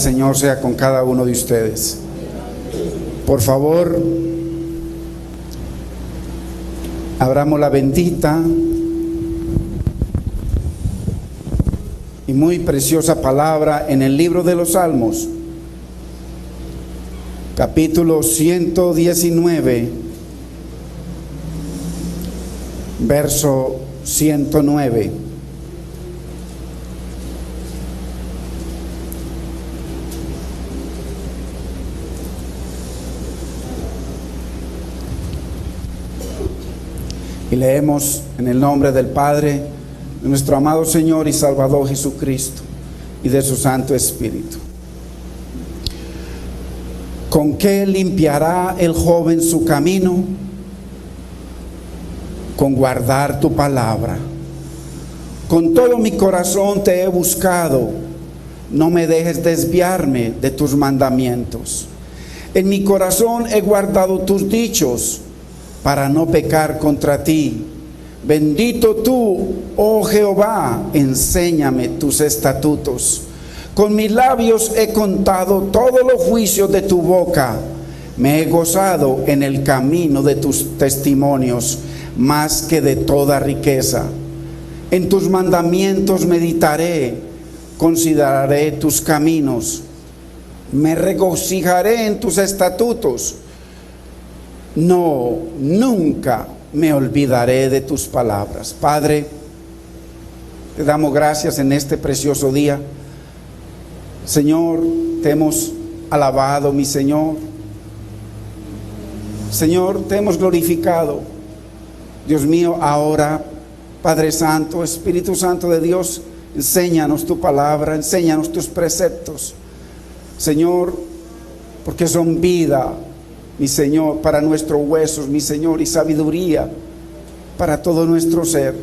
El Señor sea con cada uno de ustedes. Por favor, abramos la bendita y muy preciosa palabra en el libro de los Salmos, capítulo 119, verso 109. Y leemos en el nombre del Padre, de nuestro amado Señor y Salvador Jesucristo, y de su Santo Espíritu. ¿Con qué limpiará el joven su camino? Con guardar tu palabra. Con todo mi corazón te he buscado, no me dejes desviarme de tus mandamientos. En mi corazón he guardado tus dichos, para no pecar contra ti. Bendito tú, oh Jehová, enséñame tus estatutos. Con mis labios he contado todos los juicios de tu boca. Me he gozado en el camino de tus testimonios, más que de toda riqueza. En tus mandamientos meditaré, consideraré tus caminos. Me regocijaré en tus estatutos. No, nunca me olvidaré de tus palabras. Padre, te damos gracias en este precioso día. Señor, te hemos alabado, mi Señor. Señor, te hemos glorificado. Dios mío, ahora, Padre Santo, Espíritu Santo de Dios, enséñanos tu palabra, enséñanos tus preceptos. Señor, porque son vida, mi Señor, para nuestros huesos, mi Señor, y sabiduría para todo nuestro ser.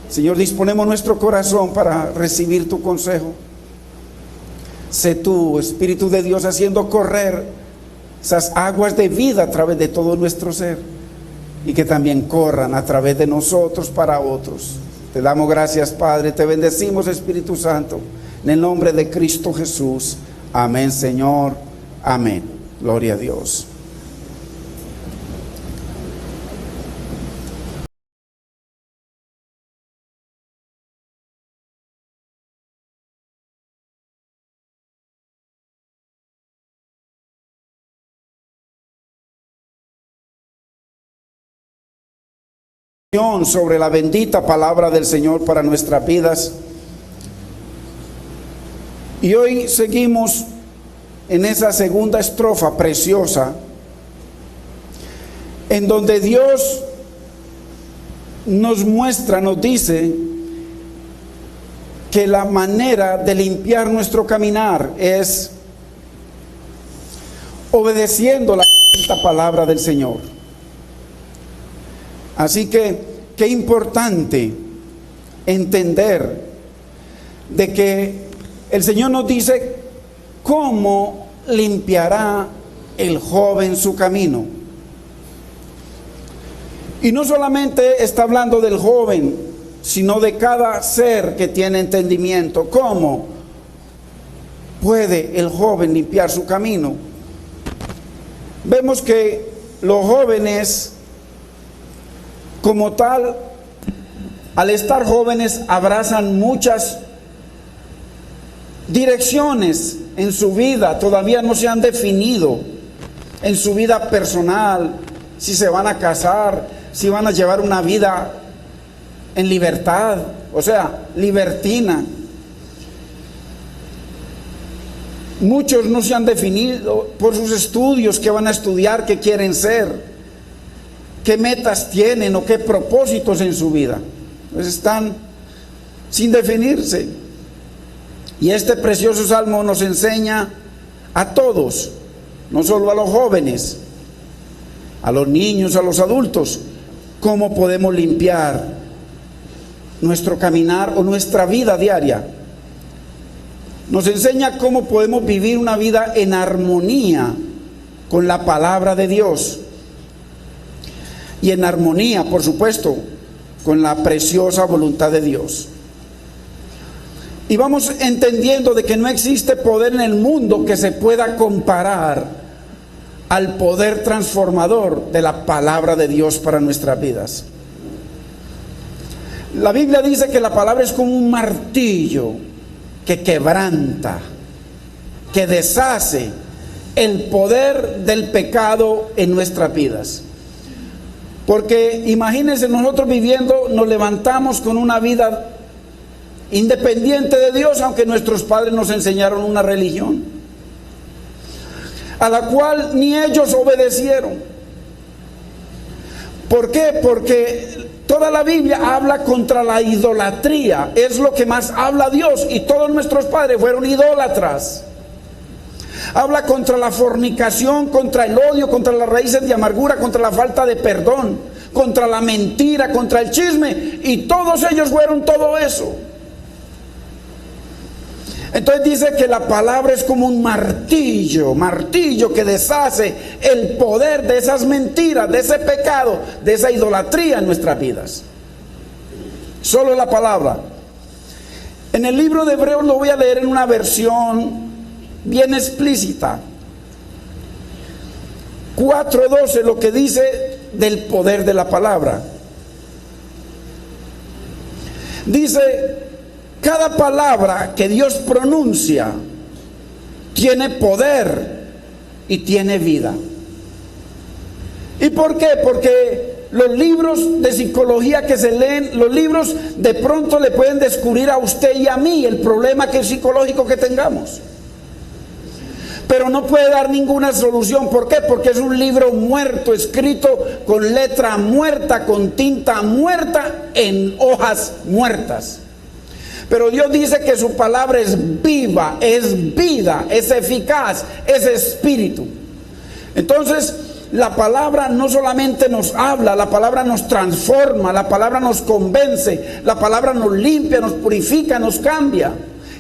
Señor, disponemos nuestro corazón para recibir tu consejo. Sé tú, Espíritu de Dios, haciendo correr esas aguas de vida a través de todo nuestro ser, y que también corran a través de nosotros para otros. Te damos gracias, Padre, te bendecimos, Espíritu Santo, en el nombre de Cristo Jesús. Amén, Señor, amén. Gloria a Dios. Sobre la bendita palabra del Señor para nuestras vidas. Y hoy seguimos en esa segunda estrofa preciosa, en donde Dios nos muestra, nos dice que la manera de limpiar nuestro caminar es obedeciendo la bendita palabra del Señor. Así que, qué importante entender de que el Señor nos dice cómo limpiará el joven su camino. Y no solamente está hablando del joven, sino de cada ser que tiene entendimiento. ¿Cómo puede el joven limpiar su camino? Vemos que los jóvenes, como tal, al estar jóvenes, abrazan muchas direcciones en su vida. Todavía no se han definido en su vida personal, si se van a casar, si van a llevar una vida en libertad, o sea, libertina. Muchos no se han definido por sus estudios, qué van a estudiar, qué quieren ser, qué metas tienen o qué propósitos en su vida. Pues están sin definirse. Y este precioso salmo nos enseña a todos, no solo a los jóvenes, a los niños, a los adultos, cómo podemos limpiar nuestro caminar o nuestra vida diaria. Nos enseña cómo podemos vivir una vida en armonía con la palabra de Dios. Y en armonía, por supuesto, con la preciosa voluntad de Dios. Y vamos entendiendo de que no existe poder en el mundo que se pueda comparar al poder transformador de la palabra de Dios para nuestras vidas. La Biblia dice que la palabra es como un martillo que quebranta, que deshace el poder del pecado en nuestras vidas. Porque imagínense, nosotros viviendo, nos levantamos con una vida independiente de Dios, aunque nuestros padres nos enseñaron una religión a la cual ni ellos obedecieron. ¿Por qué? Porque toda la Biblia habla contra la idolatría, es lo que más habla Dios, y todos nuestros padres fueron idólatras. Habla contra la fornicación, contra el odio, contra las raíces de amargura, contra la falta de perdón, contra la mentira, contra el chisme, y todos ellos fueron todo eso. Entonces dice que la palabra es como un martillo que deshace el poder de esas mentiras, de ese pecado, de esa idolatría en nuestras vidas. Solo la palabra. En el libro de Hebreos lo voy a leer en una versión bien explícita. 4:12, lo que dice del poder de la palabra. Dice: cada palabra que Dios pronuncia tiene poder y tiene vida. ¿Y por qué? Porque los libros de psicología que se leen, los libros de pronto le pueden descubrir a usted y a mí el problema psicológico que tengamos, pero no puede dar ninguna solución. ¿Por qué? Porque es un libro muerto, escrito con letra muerta, con tinta muerta, en hojas muertas. Pero Dios dice que su palabra es viva, es vida, es eficaz, es espíritu. Entonces, la palabra no solamente nos habla, la palabra nos transforma, la palabra nos convence, la palabra nos limpia, nos purifica, nos cambia.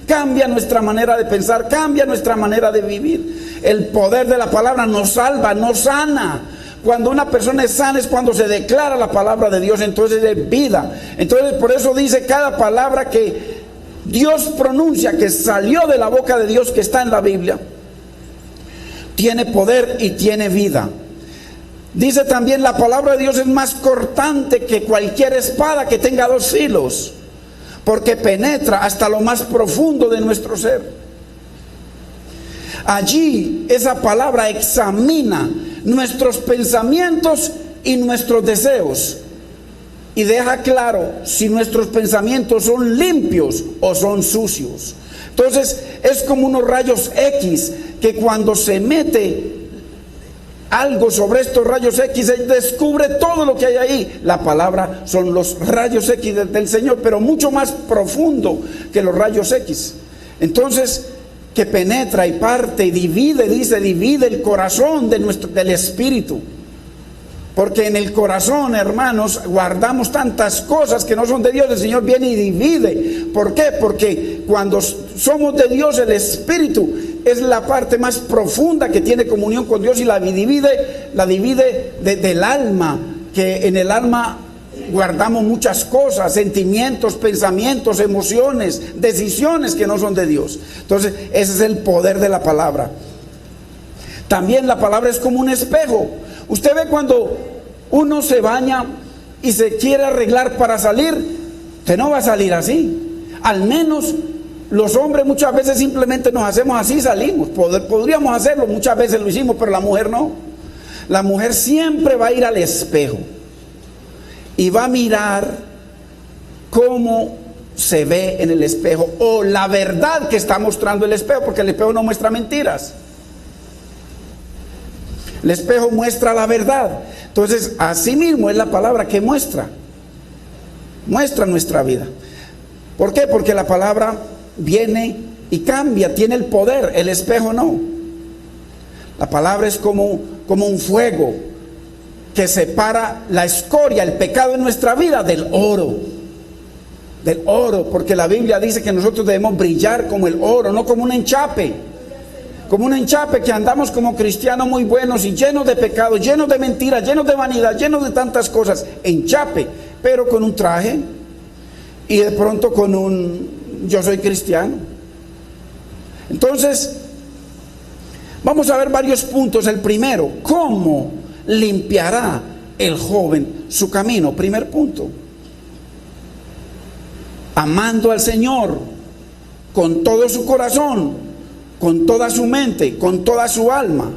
Cambia nuestra manera de pensar, cambia nuestra manera de vivir. El poder de la palabra nos salva, nos sana. Cuando una persona es sana es cuando se declara la palabra de Dios, entonces es vida. Entonces por eso dice cada palabra que Dios pronuncia, que salió de la boca de Dios, que está en la Biblia, tiene poder y tiene vida. Dice también: la palabra de Dios es más cortante que cualquier espada que tenga dos filos, porque penetra hasta lo más profundo de nuestro ser. Allí esa palabra examina nuestros pensamientos y nuestros deseos y deja claro si nuestros pensamientos son limpios o son sucios. Entonces es como unos rayos X, que cuando se mete algo sobre estos rayos X, se descubre todo lo que hay ahí. La palabra son los rayos X del Señor, pero mucho más profundo que los rayos X. Entonces, que penetra y parte y divide, dice, divide el corazón del espíritu. Porque en el corazón, hermanos, guardamos tantas cosas que no son de Dios. El Señor viene y divide. ¿Por qué? Porque cuando somos de Dios, el espíritu es la parte más profunda que tiene comunión con Dios, y la divide del alma, que en el alma guardamos muchas cosas, sentimientos, pensamientos, emociones, decisiones que no son de Dios. Entonces ese es el poder de la palabra. También la palabra es como un espejo. Usted ve cuando uno se baña y se quiere arreglar para salir, usted no va a salir así. Al menos los hombres muchas veces simplemente nos hacemos así y salimos. Podríamos hacerlo, muchas veces lo hicimos, pero la mujer no. La mujer siempre va a ir al espejo y va a mirar cómo se ve en el espejo, o la verdad que está mostrando el espejo, porque el espejo no muestra mentiras. El espejo muestra la verdad. Entonces, así mismo es la palabra que muestra nuestra vida. ¿Por qué? Porque la palabra viene y cambia, tiene el poder, el espejo no. La palabra es como un fuego que separa la escoria, el pecado en nuestra vida, del oro. Del oro, porque la Biblia dice que nosotros debemos brillar como el oro, no como un enchape. Como un enchape, que andamos como cristianos muy buenos y llenos de pecados, llenos de mentiras, llenos de vanidad, llenos de tantas cosas. Enchape, pero con un traje y de pronto con yo soy cristiano. Entonces, vamos a ver varios puntos. El primero, ¿cómo limpiará el joven su camino? Primer punto, amando al Señor con todo su corazón, con toda su mente, con toda su alma.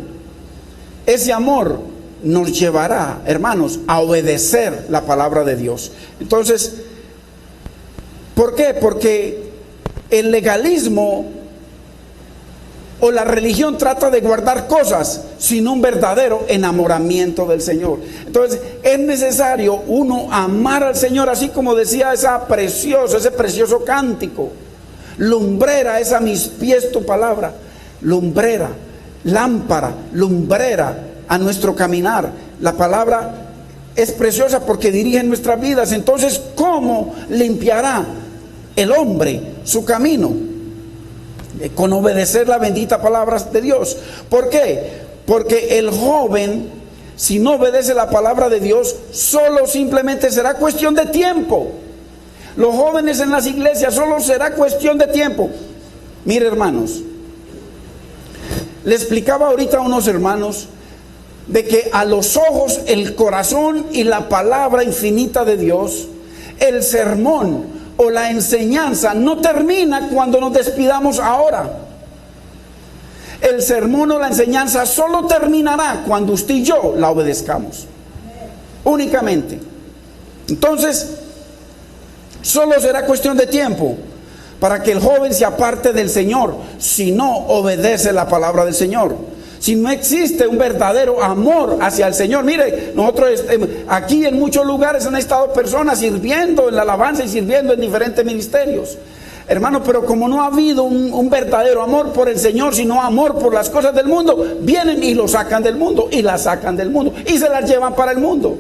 Ese amor nos llevará, hermanos, a obedecer la palabra de Dios. Entonces, ¿por qué? Porque el legalismo o la religión trata de guardar cosas sin un verdadero enamoramiento del Señor. Entonces es necesario uno amar al Señor, así como decía ese precioso cántico: lumbrera es a mis pies tu palabra. Lumbrera, lámpara, lumbrera a nuestro caminar. La palabra es preciosa porque dirige nuestras vidas. Entonces, ¿cómo limpiará el hombre su camino? Con obedecer la bendita palabra de Dios. ¿Por qué? Porque el joven, si no obedece la palabra de Dios, solo simplemente será cuestión de tiempo. Los jóvenes en las iglesias solo será cuestión de tiempo. Mire, hermanos, le explicaba ahorita a unos hermanos de que a los ojos, el corazón y la palabra infinita de Dios, el sermón o la enseñanza no termina cuando nos despidamos ahora. El sermón o la enseñanza solo terminará cuando usted y yo la obedezcamos. Únicamente. Entonces, solo será cuestión de tiempo para que el joven se aparte del Señor si no obedece la palabra del Señor. Si no existe un verdadero amor hacia el Señor. Mire, nosotros aquí en muchos lugares han estado personas sirviendo en la alabanza y sirviendo en diferentes ministerios, hermano, pero como no ha habido un verdadero amor por el Señor, sino amor por las cosas del mundo, vienen y lo sacan del mundo y las sacan del mundo y se las llevan para el mundo.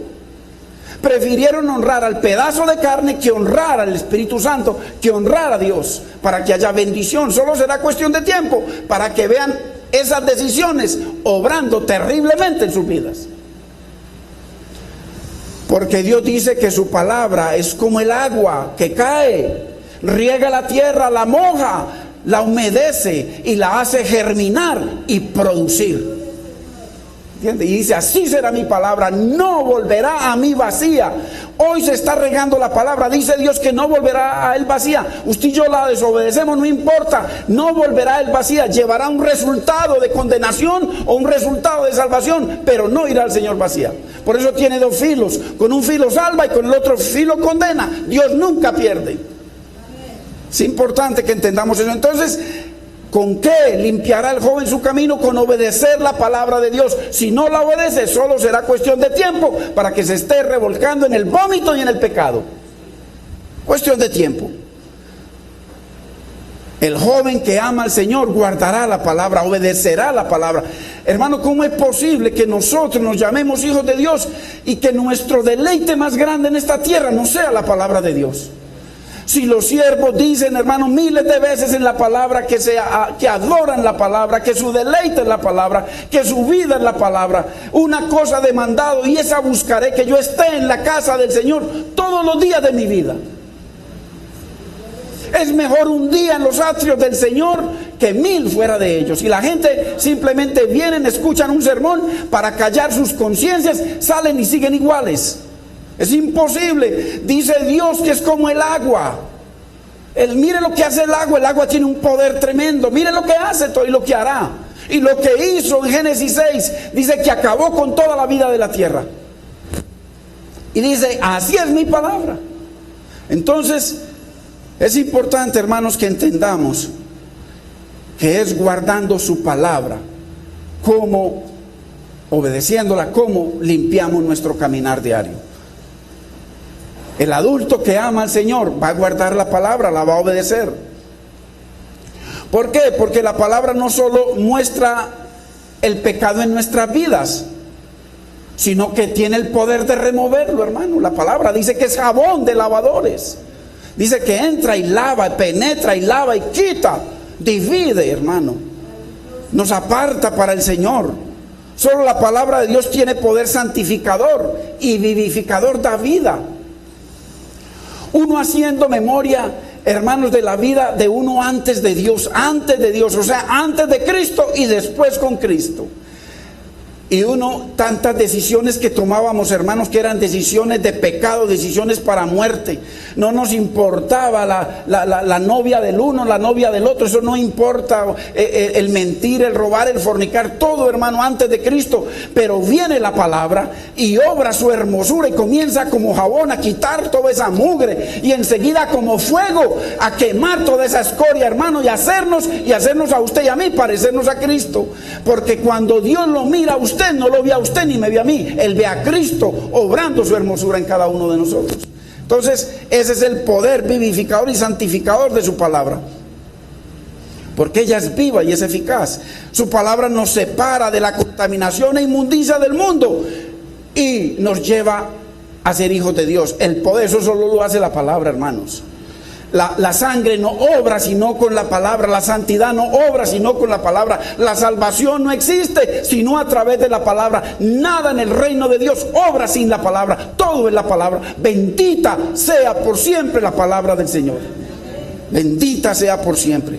Prefirieron honrar al pedazo de carne que honrar al Espíritu Santo, que honrar a Dios, para que haya bendición. Solo será cuestión de tiempo para que vean esas decisiones obrando terriblemente en sus vidas. Porque Dios dice que su palabra es como el agua que cae, riega la tierra, la moja, la humedece y la hace germinar y producir. ¿Entiende? Y dice: así será mi palabra, no volverá a mí vacía. Hoy se está regando la palabra, dice Dios que no volverá a él vacía. Usted y yo la desobedecemos, no importa, no volverá a él vacía. Llevará un resultado de condenación o un resultado de salvación, pero no irá al Señor vacía. Por eso tiene dos filos: con un filo salva y con el otro filo condena. Dios nunca pierde. Es importante que entendamos eso. Entonces, ¿con qué limpiará el joven su camino? Con obedecer la palabra de Dios. Si no la obedece, solo será cuestión de tiempo para que se esté revolcando en el vómito y en el pecado. Cuestión de tiempo. El joven que ama al Señor guardará la palabra, obedecerá la palabra. Hermano, ¿cómo es posible que nosotros nos llamemos hijos de Dios y que nuestro deleite más grande en esta tierra no sea la palabra de Dios? Si los siervos dicen, hermano, miles de veces en la palabra que adoran la palabra, que su deleite es la palabra, que su vida es la palabra, una cosa demandado, y esa buscaré, que yo esté en la casa del Señor todos los días de mi vida. Es mejor un día en los atrios del Señor que 1000 fuera de ellos. Y la gente simplemente vienen, escuchan un sermón para callar sus conciencias, salen y siguen iguales. Es imposible. Dice Dios que es como el agua. Mire lo que hace el agua. El agua tiene un poder tremendo. Mire lo que hace todo y lo que hará. Y lo que hizo en Génesis 6, dice que acabó con toda la vida de la tierra. Y dice: así es mi palabra. Entonces, es importante, hermanos, que entendamos que es guardando su palabra, como obedeciéndola, como limpiamos nuestro caminar diario. El adulto que ama al Señor va a guardar la palabra, la va a obedecer. ¿Por qué? Porque la palabra no solo muestra el pecado en nuestras vidas, sino que tiene el poder de removerlo, hermano. La palabra dice que es jabón de lavadores. Dice que entra y lava, penetra y lava y quita, divide, hermano. Nos aparta para el Señor. Solo la palabra de Dios tiene poder santificador y vivificador, da vida. Uno haciendo memoria hermanos, de la vida de uno antes de Dios, o sea, antes de Cristo y después con Cristo. Y uno, tantas decisiones que tomábamos, hermanos, que eran decisiones de pecado, decisiones para muerte. No nos importaba la novia del uno, la novia del otro, eso no importa. El mentir, el robar, el fornicar, todo, hermano, antes de Cristo. Pero viene la palabra y obra su hermosura y comienza como jabón a quitar toda esa mugre. Y enseguida como fuego a quemar toda esa escoria, hermano, y hacernos a usted y a mí parecernos a Cristo. Porque cuando Dios lo mira a usted, no lo ve a usted ni me ve a mí. Él ve a Cristo obrando su hermosura en cada uno de nosotros. Entonces, ese es el poder vivificador y santificador de su palabra. Porque ella es viva y es eficaz. Su palabra nos separa de la contaminación e inmundicia del mundo y nos lleva a ser hijos de Dios. El poder, eso solo lo hace la palabra, hermanos. La sangre no obra sino con la palabra. La santidad no obra sino con la palabra. La salvación no existe sino a través de la palabra. Nada en el reino de Dios obra sin la palabra. Todo es la palabra. Bendita sea por siempre la palabra del Señor. Bendita sea por siempre.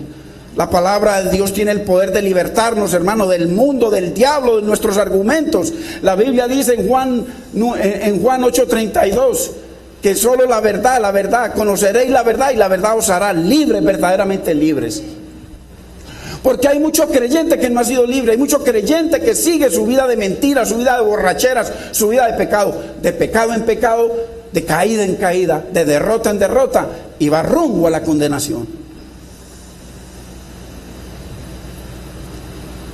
La palabra de Dios tiene el poder de libertarnos, hermano, del mundo, del diablo, de nuestros argumentos. La Biblia dice en Juan 8:32 que solo la verdad, conoceréis la verdad y la verdad os hará libres, verdaderamente libres. Porque hay mucho creyente que no ha sido libre, hay mucho creyente que sigue su vida de mentiras, su vida de borracheras, su vida de pecado en pecado, de caída en caída, de derrota en derrota, y va rumbo a la condenación.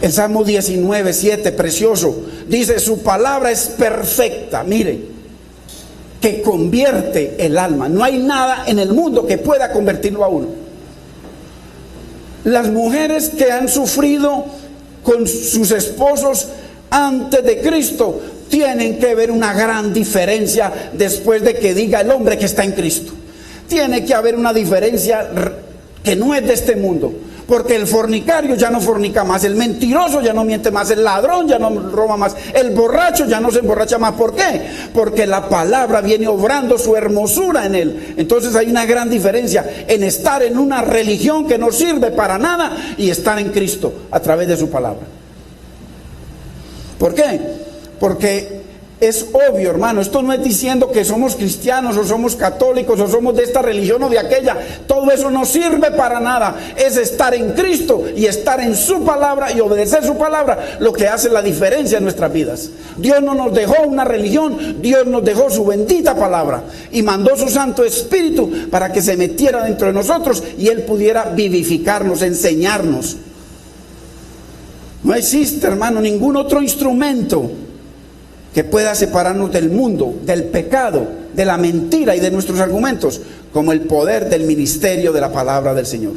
El Salmo 19:7, precioso, dice: su palabra es perfecta, mire, que convierte el alma. No hay nada en el mundo que pueda convertirlo a uno. Las mujeres que han sufrido con sus esposos antes de Cristo tienen que ver una gran diferencia después de que diga el hombre que está en Cristo. Tiene que haber una diferencia que no es de este mundo. Porque el fornicario ya no fornica más, el mentiroso ya no miente más, el ladrón ya no roba más, el borracho ya no se emborracha más. ¿Por qué? Porque la palabra viene obrando su hermosura en él. Entonces hay una gran diferencia en estar en una religión que no sirve para nada y estar en Cristo a través de su palabra. ¿Por qué? Porque es obvio, hermano, esto no es diciendo que somos cristianos o somos católicos o somos de esta religión o de aquella. Todo eso no sirve para nada. Es estar en Cristo y estar en su palabra y obedecer su palabra lo que hace la diferencia en nuestras vidas. Dios no nos dejó una religión, Dios nos dejó su bendita palabra y mandó su Santo Espíritu para que se metiera dentro de nosotros y Él pudiera vivificarnos, enseñarnos. No existe, hermano, ningún otro instrumento que pueda separarnos del mundo, del pecado, de la mentira y de nuestros argumentos, como el poder del ministerio de la palabra del Señor.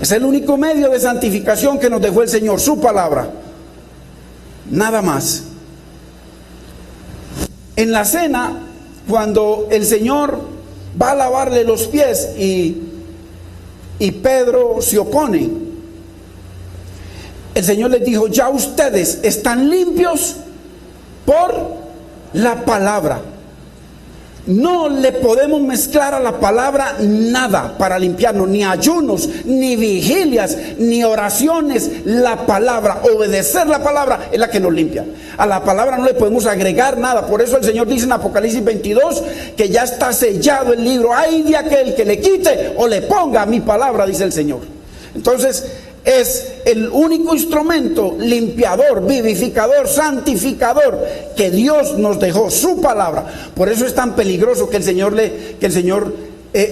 Es el único medio de santificación que nos dejó el Señor, su palabra. Nada más. En la cena, cuando el Señor va a lavarle los pies y Pedro se opone, el Señor les dijo: ya ustedes están limpios por la palabra. No le podemos mezclar a la palabra nada para limpiarnos, ni ayunos, ni vigilias, ni oraciones. La palabra, obedecer la palabra es la que nos limpia. A la palabra no le podemos agregar nada. Por eso el Señor dice en Apocalipsis 22 que ya está sellado el libro. Ay de aquel que le quite o le ponga mi palabra, dice el Señor. Entonces es el único instrumento limpiador, vivificador, santificador que Dios nos dejó, su palabra. Por eso es tan peligroso que el Señor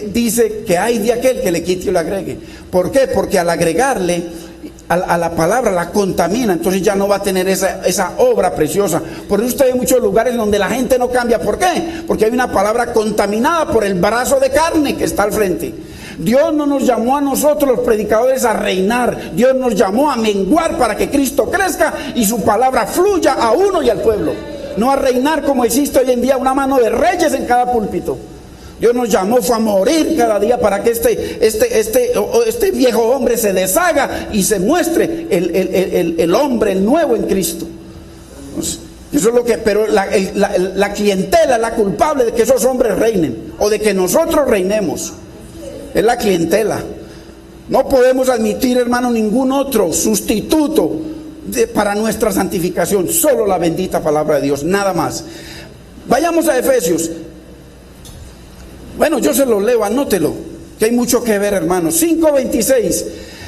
dice que hay de aquel que le quite o le agregue. ¿Por qué? Porque al agregarle a la palabra la contamina, entonces ya no va a tener esa obra preciosa. Por eso usted ve muchos lugares donde la gente no cambia. ¿Por qué? Porque hay una palabra contaminada por el brazo de carne que está al frente. Dios no nos llamó a nosotros los predicadores a reinar. Dios nos llamó a menguar para que Cristo crezca y su palabra fluya a uno y al pueblo. No a reinar como existe hoy en día una mano de reyes en cada púlpito. Dios nos llamó fue a morir cada día para que este viejo hombre se deshaga y se muestre el hombre, el nuevo en Cristo. Eso es lo que, pero la clientela, la culpable de que esos hombres reinen o de que nosotros reinemos. es la clientela. No podemos admitir, hermano, ningún otro sustituto para nuestra santificación, solo la bendita palabra de Dios, nada más. Vayamos a Efesios. Bueno, yo se lo leo, anótelo, que hay mucho que ver, hermano. 5:26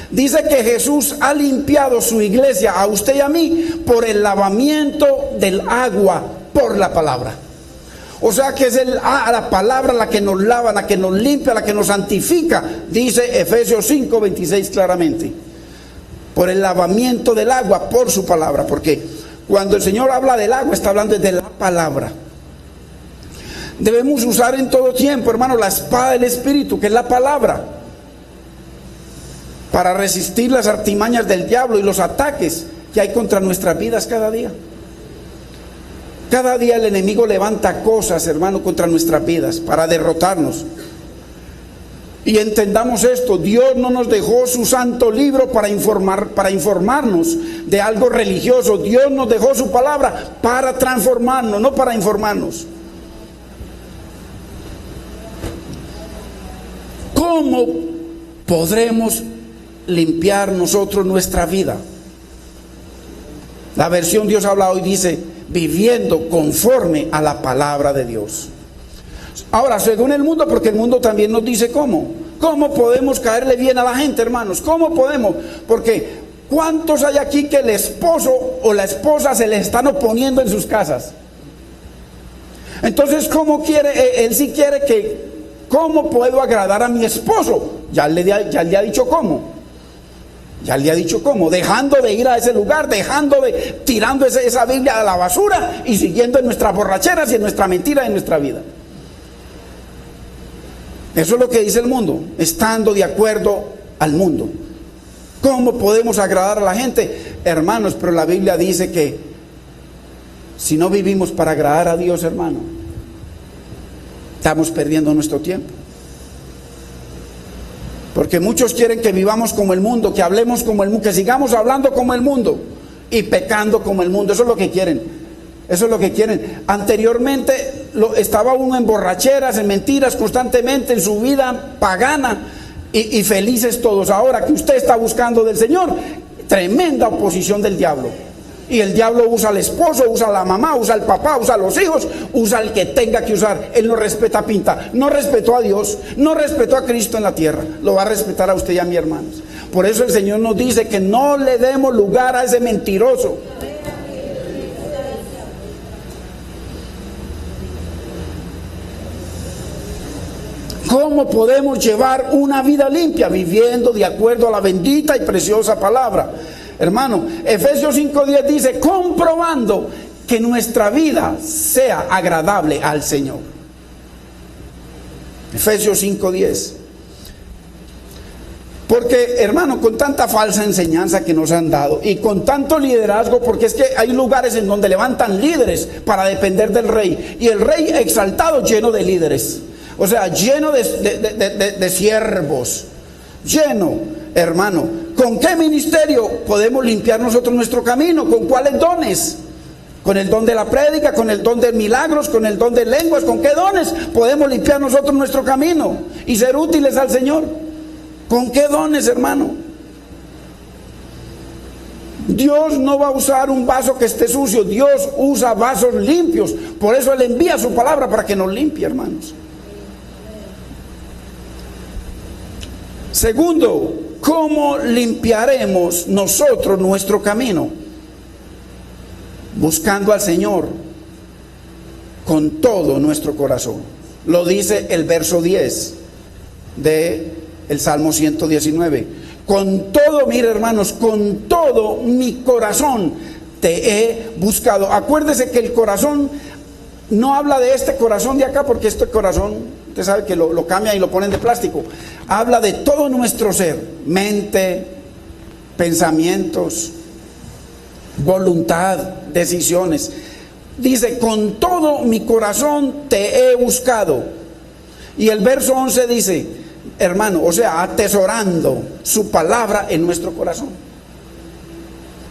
dice que Jesús ha limpiado su iglesia, a usted y a mí, por el lavamiento del agua, por la palabra. O sea que es la palabra la que nos lava, la que nos limpia, la que nos santifica, dice Efesios 5:26 claramente. Por el lavamiento del agua, por su palabra. Porque cuando el Señor habla del agua, está hablando de la palabra. Debemos usar en todo tiempo, hermano, la espada del Espíritu, que es la palabra, para resistir las artimañas del diablo y los ataques que hay contra nuestras vidas cada día. Cada día el enemigo levanta cosas, hermano, contra nuestras vidas para derrotarnos. Y entendamos esto: Dios no nos dejó su santo libro para informarnos de algo religioso. Dios nos dejó su palabra para transformarnos, no para informarnos. ¿Cómo podremos limpiar nosotros nuestra vida? La versión Dios habla hoy dice: viviendo conforme a la palabra de Dios. Ahora, según el mundo, porque el mundo también nos dice cómo podemos caerle bien a la gente, hermanos. ¿Cómo podemos? Porque ¿cuántos hay aquí que el esposo o la esposa se les están oponiendo en sus casas? Entonces, ¿cómo quiere? Él sí quiere que, ¿cómo puedo agradar a mi esposo? Ya le ha dicho cómo. Ya le ha dicho cómo, dejando de ir a ese lugar, tirando esa Biblia a la basura y siguiendo en nuestras borracheras y en nuestra mentira, en nuestra vida. Eso es lo que dice el mundo, estando de acuerdo al mundo. ¿Cómo podemos agradar a la gente? Hermanos, pero la Biblia dice que si no vivimos para agradar a Dios, hermano, estamos perdiendo nuestro tiempo. Porque muchos quieren que vivamos como el mundo, que hablemos como el mundo, que sigamos hablando como el mundo y pecando como el mundo. Eso es lo que quieren. Eso es lo que quieren. Anteriormente estaba uno en borracheras, en mentiras constantemente, en su vida pagana y felices todos. Ahora que usted está buscando del Señor, tremenda oposición del diablo. Y el diablo usa al esposo, usa a la mamá, usa al papá, usa a los hijos, usa al que tenga que usar. Él no respeta pinta, no respetó a Dios, no respetó a Cristo en la tierra. Lo va a respetar a usted y a mí, hermanos. Por eso el Señor nos dice que no le demos lugar a ese mentiroso. ¿Cómo podemos llevar una vida limpia? Viviendo de acuerdo a la bendita y preciosa palabra. Hermano, Efesios 5:10 dice: comprobando que nuestra vida sea agradable al Señor. Efesios 5:10. Porque, hermano, con tanta falsa enseñanza que nos han dado y con tanto liderazgo, porque es que hay lugares en donde levantan líderes para depender del rey, y el rey exaltado lleno de líderes, o sea, lleno de siervos, lleno, hermano. ¿Con qué ministerio podemos limpiar nosotros nuestro camino? ¿Con cuáles dones? ¿Con el don de la prédica? ¿Con el don de milagros? ¿Con el don de lenguas? ¿Con qué dones podemos limpiar nosotros nuestro camino y ser útiles al Señor? ¿Con qué dones, hermano? Dios no va a usar un vaso que esté sucio. Dios usa vasos limpios. Por eso Él envía su palabra para que nos limpie, hermanos. Segundo, ¿cómo limpiaremos nosotros nuestro camino? Buscando al Señor con todo nuestro corazón. Lo dice el verso 10 del Salmo 119. Con todo, mire, hermanos, con todo mi corazón te he buscado. Acuérdese que el corazón no habla de este corazón de acá, porque este corazón, usted sabe que lo cambian y lo ponen de plástico. Habla de todo nuestro ser: mente, pensamientos, voluntad, decisiones. Dice: con todo mi corazón te he buscado. Y el verso 11 dice, hermano, o sea, atesorando su palabra en nuestro corazón.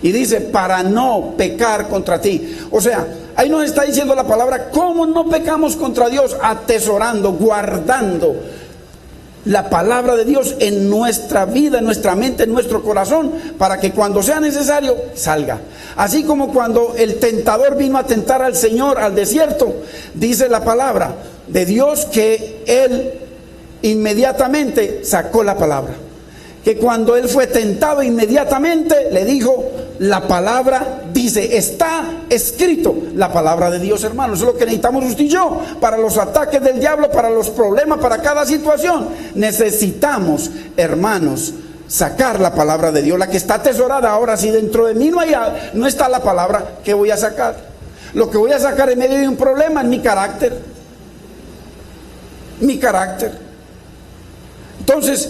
Y dice: para no pecar contra ti. O sea, ahí nos está diciendo la palabra cómo no pecamos contra Dios: atesorando, guardando la palabra de Dios en nuestra vida, en nuestra mente, en nuestro corazón, para que cuando sea necesario salga. Así como cuando el tentador vino a tentar al Señor al desierto, dice la palabra de Dios que Él inmediatamente sacó la palabra. Que cuando Él fue tentado, inmediatamente le dijo, la palabra dice, está escrito. La palabra de Dios, hermanos, eso es lo que necesitamos usted y yo para los ataques del diablo, para los problemas, para cada situación. Necesitamos, hermanos, sacar la palabra de Dios, la que está atesorada. Ahora, si dentro de mí no está la palabra, ¿qué voy a sacar? Lo que voy a sacar en medio de un problema es mi carácter. Mi carácter. Entonces,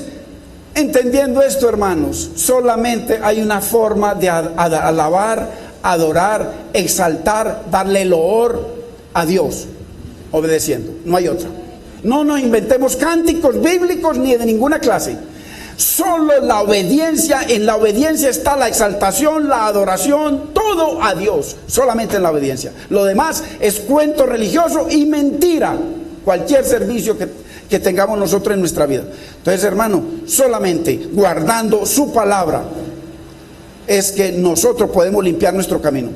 entendiendo esto, hermanos, solamente hay una forma de alabar, adorar, exaltar, darle loor a Dios, obedeciendo. No hay otra. No nos inventemos cánticos bíblicos ni de ninguna clase. Solo la obediencia, en la obediencia está la exaltación, la adoración, todo a Dios, solamente en la obediencia. Lo demás es cuento religioso y mentira, cualquier servicio que tengamos nosotros en nuestra vida. Entonces, hermano, solamente guardando su palabra es que nosotros podemos limpiar nuestro camino.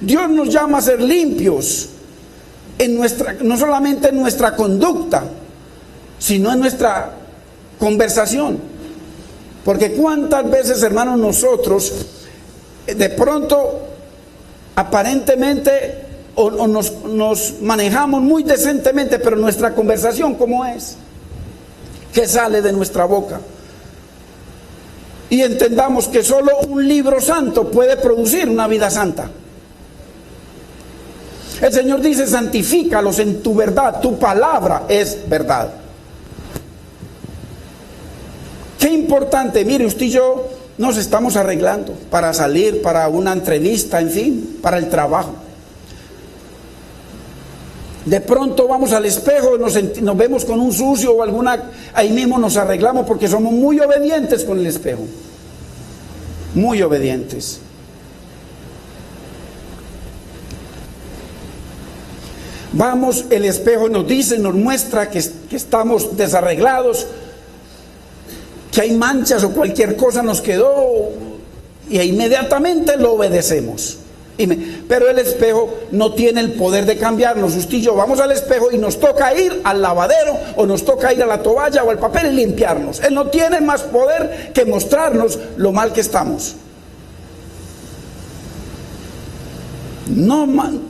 Dios nos llama a ser limpios no solamente en nuestra conducta, sino en nuestra conversación. Porque cuántas veces, hermanos, nosotros de pronto aparentemente nos manejamos muy decentemente, pero nuestra conversación, ¿cómo es? ¿Qué sale de nuestra boca? Y entendamos que solo un libro santo puede producir una vida santa. El Señor dice, santifícalos en tu verdad, tu palabra es verdad. Qué importante, mire, usted y yo nos estamos arreglando para salir, para una entrevista, en fin, para el trabajo. De pronto vamos al espejo, nos vemos con un sucio o alguna, ahí mismo nos arreglamos porque somos muy obedientes con el espejo. Muy obedientes. Vamos, el espejo nos dice, nos muestra que estamos desarreglados, que hay manchas o cualquier cosa nos quedó y inmediatamente lo obedecemos. Pero el espejo no tiene el poder de cambiarnos. Usted y yo vamos al espejo y nos toca ir al lavadero o nos toca ir a la toalla o al papel y limpiarnos. Él no tiene más poder que mostrarnos lo mal que estamos. No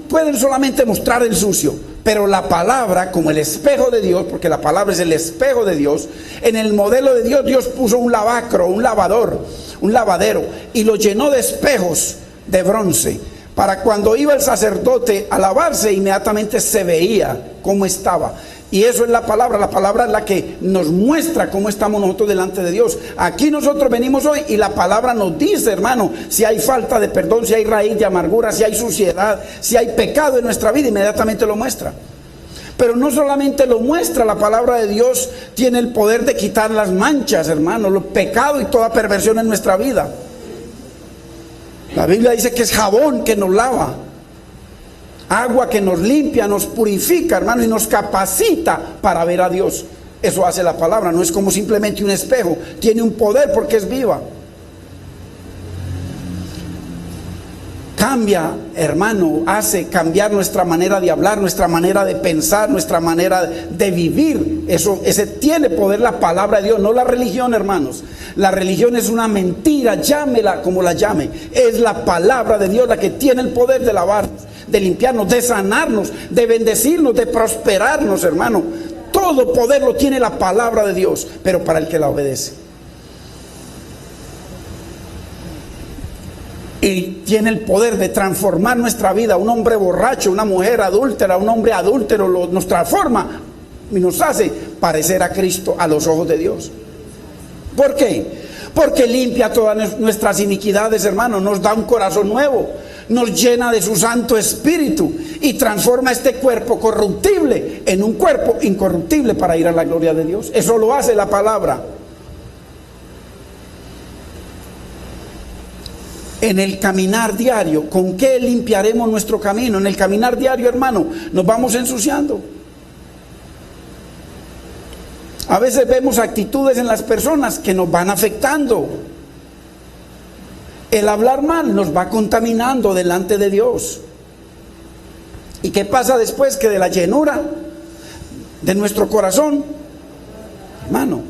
pueden solamente mostrar el sucio, pero la palabra, como el espejo de Dios, porque la palabra es el espejo de Dios, en el modelo de Dios, Dios puso un lavacro, un lavadero, y lo llenó de espejos de bronce, para cuando iba el sacerdote a lavarse, inmediatamente se veía cómo estaba. Y eso es la palabra es la que nos muestra cómo estamos nosotros delante de Dios. Aquí nosotros venimos hoy y la palabra nos dice, hermano, si hay falta de perdón, si hay raíz de amargura, si hay suciedad, si hay pecado en nuestra vida, inmediatamente lo muestra. Pero no solamente lo muestra, la palabra de Dios tiene el poder de quitar las manchas, hermano, los pecados y toda perversión en nuestra vida. La Biblia dice que es jabón que nos lava, agua que nos limpia, nos purifica, hermano, y nos capacita para ver a Dios. Eso hace la palabra, no es como simplemente un espejo, tiene un poder porque es viva. Cambia, hermano, hace cambiar nuestra manera de hablar, nuestra manera de pensar, nuestra manera de vivir. Ese tiene poder la palabra de Dios, no la religión, hermanos. La religión es una mentira, llámela como la llame. Es la palabra de Dios la que tiene el poder de lavarnos, de limpiarnos, de sanarnos, de bendecirnos, de prosperarnos, hermano. Todo poder lo tiene la palabra de Dios, pero para el que la obedece. Y tiene el poder de transformar nuestra vida. Un hombre borracho, una mujer adúltera, un hombre adúltero nos transforma y nos hace parecer a Cristo a los ojos de Dios. ¿Por qué? Porque limpia todas nuestras iniquidades, hermano. Nos da un corazón nuevo, nos llena de su Santo Espíritu y transforma este cuerpo corruptible en un cuerpo incorruptible para ir a la gloria de Dios. Eso lo hace la palabra. En el caminar diario, ¿con qué limpiaremos nuestro camino? En el caminar diario, hermano, nos vamos ensuciando. A veces vemos actitudes en las personas que nos van afectando. El hablar mal nos va contaminando delante de Dios. ¿Y qué pasa después? Que de la llenura de nuestro corazón, hermano,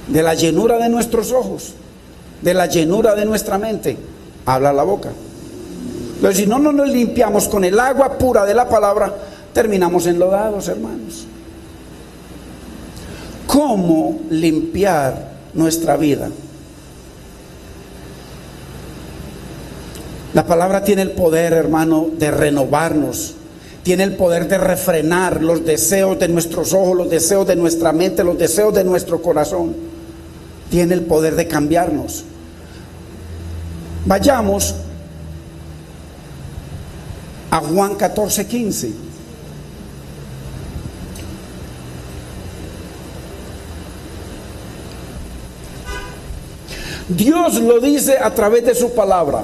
de la llenura de nuestros ojos, de la llenura de nuestra mente, habla la boca. Pero si no nos limpiamos con el agua pura de la palabra, terminamos enlodados, hermanos. ¿Cómo limpiar nuestra vida? La palabra tiene el poder, hermano, de renovarnos. Tiene el poder de refrenar los deseos de nuestros ojos, los deseos de nuestra mente, los deseos de nuestro corazón. Tiene el poder de cambiarnos. Vayamos a Juan 14:15. Dios lo dice a través de su palabra.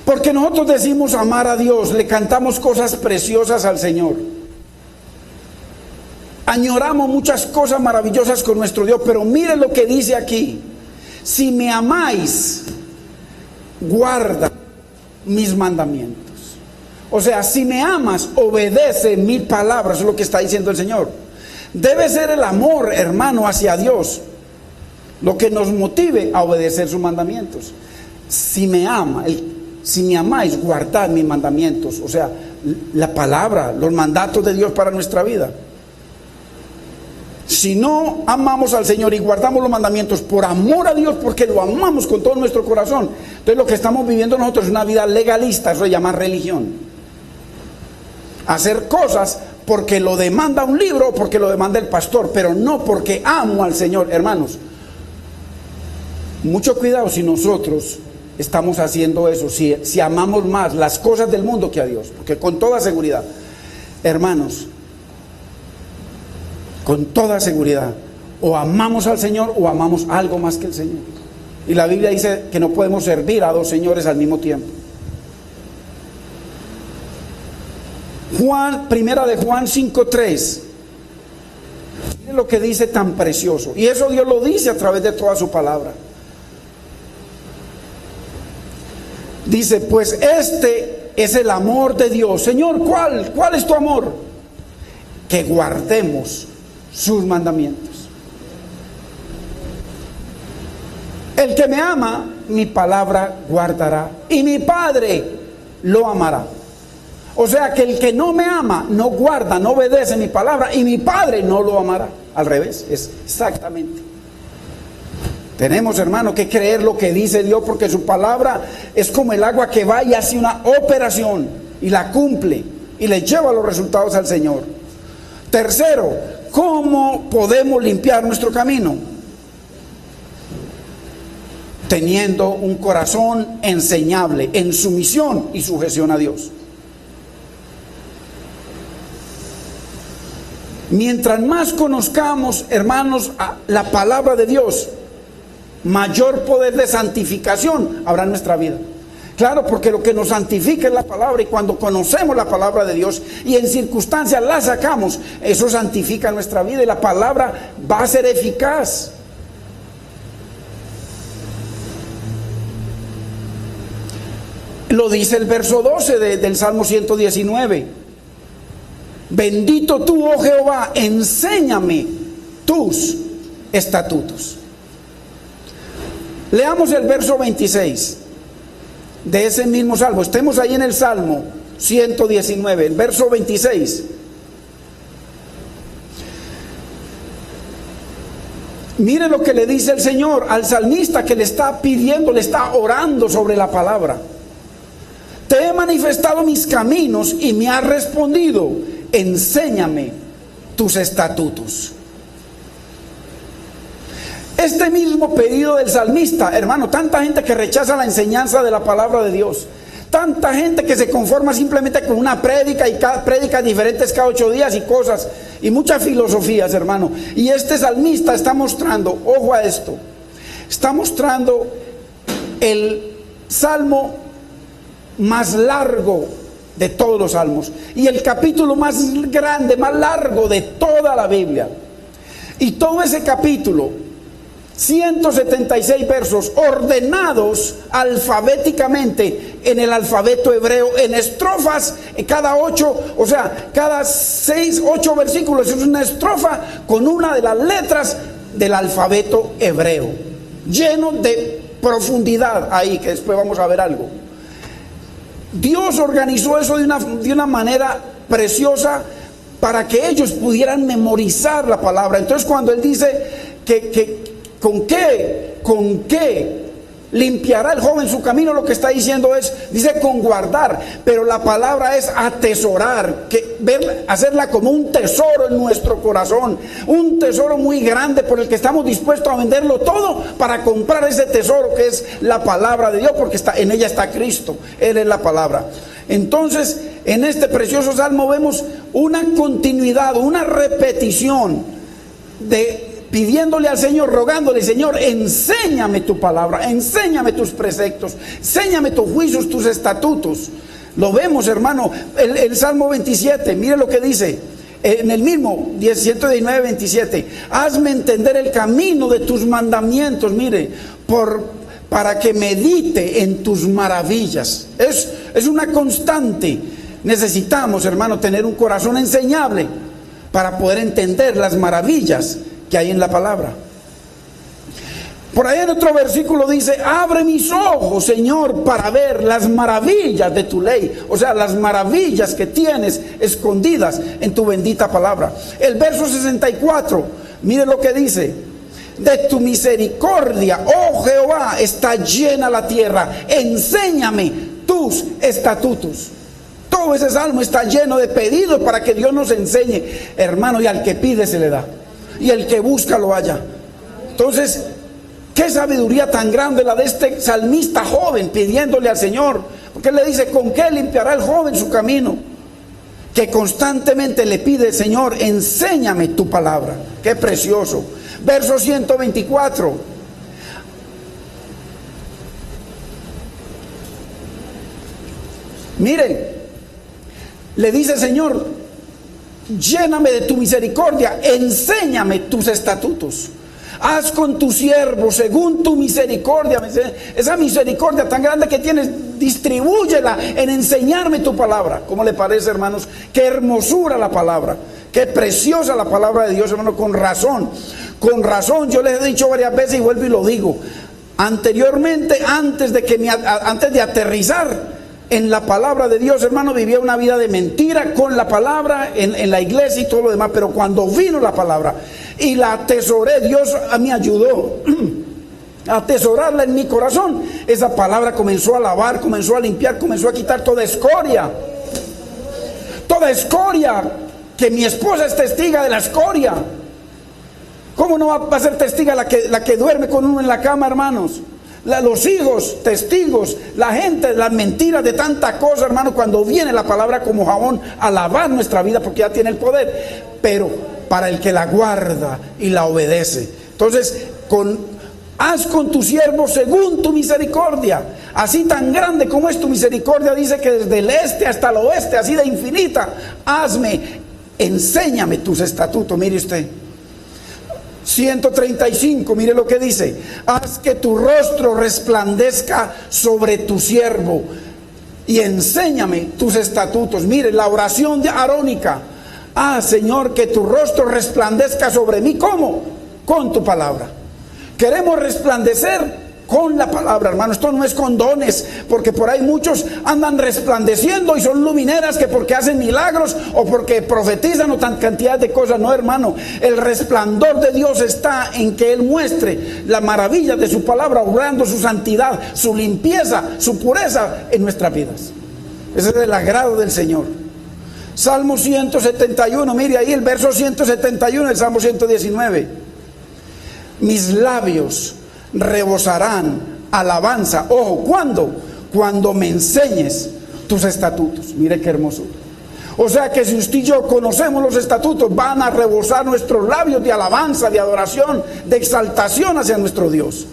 Porque nosotros decimos amar a Dios, le cantamos cosas preciosas al Señor. Añoramos muchas cosas maravillosas con nuestro Dios, pero mire lo que dice aquí. Si me amáis, guarda mis mandamientos. O sea, si me amas, obedece mis palabras, es lo que está diciendo el Señor. Debe ser el amor, hermano, hacia Dios lo que nos motive a obedecer sus mandamientos. Si me amáis, guardad mis mandamientos. O sea, la palabra, los mandatos de Dios para nuestra vida. Si no amamos al Señor y guardamos los mandamientos por amor a Dios, porque lo amamos con todo nuestro corazón, entonces lo que estamos viviendo nosotros es una vida legalista. Eso se llama religión. Hacer cosas porque lo demanda un libro o porque lo demanda el pastor, pero no porque amo al Señor. Hermanos, mucho cuidado si nosotros estamos haciendo eso, si amamos más las cosas del mundo que a Dios, porque con toda seguridad, hermanos, con toda seguridad, o amamos al Señor o amamos algo más que el Señor. Y la Biblia dice que no podemos servir a dos señores al mismo tiempo. Primera de Juan 5:3. Miren lo que dice tan precioso. Y eso Dios lo dice a través de toda su palabra. Dice, pues este es el amor de Dios. Señor, ¿cuál es tu amor? Que guardemos sus mandamientos. El que me ama, mi palabra guardará, y mi Padre lo amará. O sea que el que no me ama, no guarda, no obedece mi palabra, y mi Padre no lo amará. Al revés, es exactamente. Tenemos, hermano, que creer lo que dice Dios, porque su palabra es como el agua que va y hace una operación y la cumple y le lleva los resultados al Señor. Tercero, ¿cómo podemos limpiar nuestro camino? Teniendo un corazón enseñable, en sumisión y sujeción a Dios. Mientras más conozcamos, hermanos, la palabra de Dios, mayor poder de santificación habrá en nuestra vida. Claro, porque lo que nos santifica es la palabra, y cuando conocemos la palabra de Dios y en circunstancias la sacamos, eso santifica nuestra vida y la palabra va a ser eficaz. Lo dice el verso 12 del Salmo 119. Bendito tú, oh Jehová, enséñame tus estatutos. Leamos el verso 26 de ese mismo salmo. Estemos ahí en el Salmo 119, el verso 26. Mire lo que le dice el Señor al salmista, que le está pidiendo, le está orando sobre la palabra. Te he manifestado mis caminos y me has respondido, enséñame tus estatutos. Este mismo pedido del salmista, hermano, tanta gente que rechaza la enseñanza de la palabra de Dios, tanta gente que se conforma simplemente con una prédica y prédicas diferentes cada 8 días y cosas, y muchas filosofías, hermano. Y este salmista está mostrando, ojo a esto, está mostrando el salmo más largo de todos los salmos. Y el capítulo más grande, más largo de toda la Biblia. Y todo ese capítulo, 176 versos ordenados alfabéticamente en el alfabeto hebreo, en estrofas, cada 8, o sea, cada 6, 8 versículos es una estrofa con una de las letras del alfabeto hebreo, lleno de profundidad ahí, que después vamos a ver algo. Dios organizó eso de una manera preciosa para que ellos pudieran memorizar la palabra. Entonces cuando Él dice que ¿con qué limpiará el joven su camino? Lo que está diciendo dice con guardar, pero la palabra es atesorar, hacerla como un tesoro en nuestro corazón, un tesoro muy grande por el que estamos dispuestos a venderlo todo para comprar ese tesoro que es la palabra de Dios, porque en ella está Cristo, Él es la palabra. Entonces, en este precioso salmo vemos una continuidad, una repetición pidiéndole al Señor, rogándole: Señor, enséñame tu palabra, enséñame tus preceptos, enséñame tus juicios, tus estatutos. Lo vemos, hermano, el Salmo 27, mire lo que dice, en el mismo 119, 27. Hazme entender el camino de tus mandamientos, mire, para que medite en tus maravillas. Es una constante. Necesitamos, hermano, tener un corazón enseñable para poder entender las maravillas que hay en la palabra. Por ahí en otro versículo dice: abre mis ojos, Señor, para ver las maravillas de tu ley. O sea, las maravillas que tienes escondidas en tu bendita palabra. El verso 64, mire lo que dice: de tu misericordia, oh Jehová, está llena la tierra, enséñame tus estatutos. Todo ese salmo está lleno de pedidos para que Dios nos enseñe, hermano, y al que pide se le da, y el que busca lo halla. Entonces, qué sabiduría tan grande la de este salmista joven pidiéndole al Señor, porque él le dice: ¿con qué limpiará el joven su camino? Que constantemente le pide: Señor, enséñame tu palabra. Qué precioso. Verso 124. Miren, le dice: Señor, lléname de tu misericordia, enséñame tus estatutos. Haz con tu siervo según tu misericordia. Esa misericordia tan grande que tienes, distribúyela en enseñarme tu palabra. ¿Cómo le parece, hermanos? Qué hermosura la palabra, qué preciosa la palabra de Dios, hermano. Con razón, yo les he dicho varias veces y vuelvo y lo digo. Anteriormente, antes de aterrizar en la palabra de Dios, hermano, vivía una vida de mentira con la palabra en la iglesia y todo lo demás. Pero cuando vino la palabra y la atesoré, Dios me ayudó a atesorarla en mi corazón. Esa palabra comenzó a lavar, comenzó a limpiar, comenzó a quitar toda escoria. Toda escoria, que mi esposa es testiga de la escoria. ¿Cómo no va a ser testiga la que duerme con uno en la cama, hermanos? Los hijos, testigos, la gente, las mentiras de tanta cosa, hermano, cuando viene la palabra como jabón a lavar nuestra vida, porque ya tiene el poder, pero para el que la guarda y la obedece. Entonces, haz con tu siervo según tu misericordia, así tan grande como es tu misericordia, dice que desde el este hasta el oeste, así de infinita, enséñame tus estatutos. Mire usted, 135, mire lo que dice: haz que tu rostro resplandezca sobre tu siervo y enséñame tus estatutos. Mire la oración arónica: Señor, que tu rostro resplandezca sobre mí. ¿Cómo? Con tu palabra. Queremos resplandecer con la palabra, hermano. Esto no es con dones, porque por ahí muchos andan resplandeciendo y son lumineras, que porque hacen milagros o porque profetizan o tan cantidad de cosas. No, hermano, el resplandor de Dios está en que Él muestre la maravilla de su palabra, obrando su santidad, su limpieza, su pureza en nuestras vidas. Ese es el agrado del Señor. Salmo 171, mire ahí el verso 171 del Salmo 119. Mis labios rebosarán alabanza. Ojo, ¿cuándo? Cuando me enseñes tus estatutos. Mire qué hermosura. O sea que si usted y yo conocemos los estatutos, van a rebosar nuestros labios de alabanza, de adoración, de exaltación hacia nuestro Dios.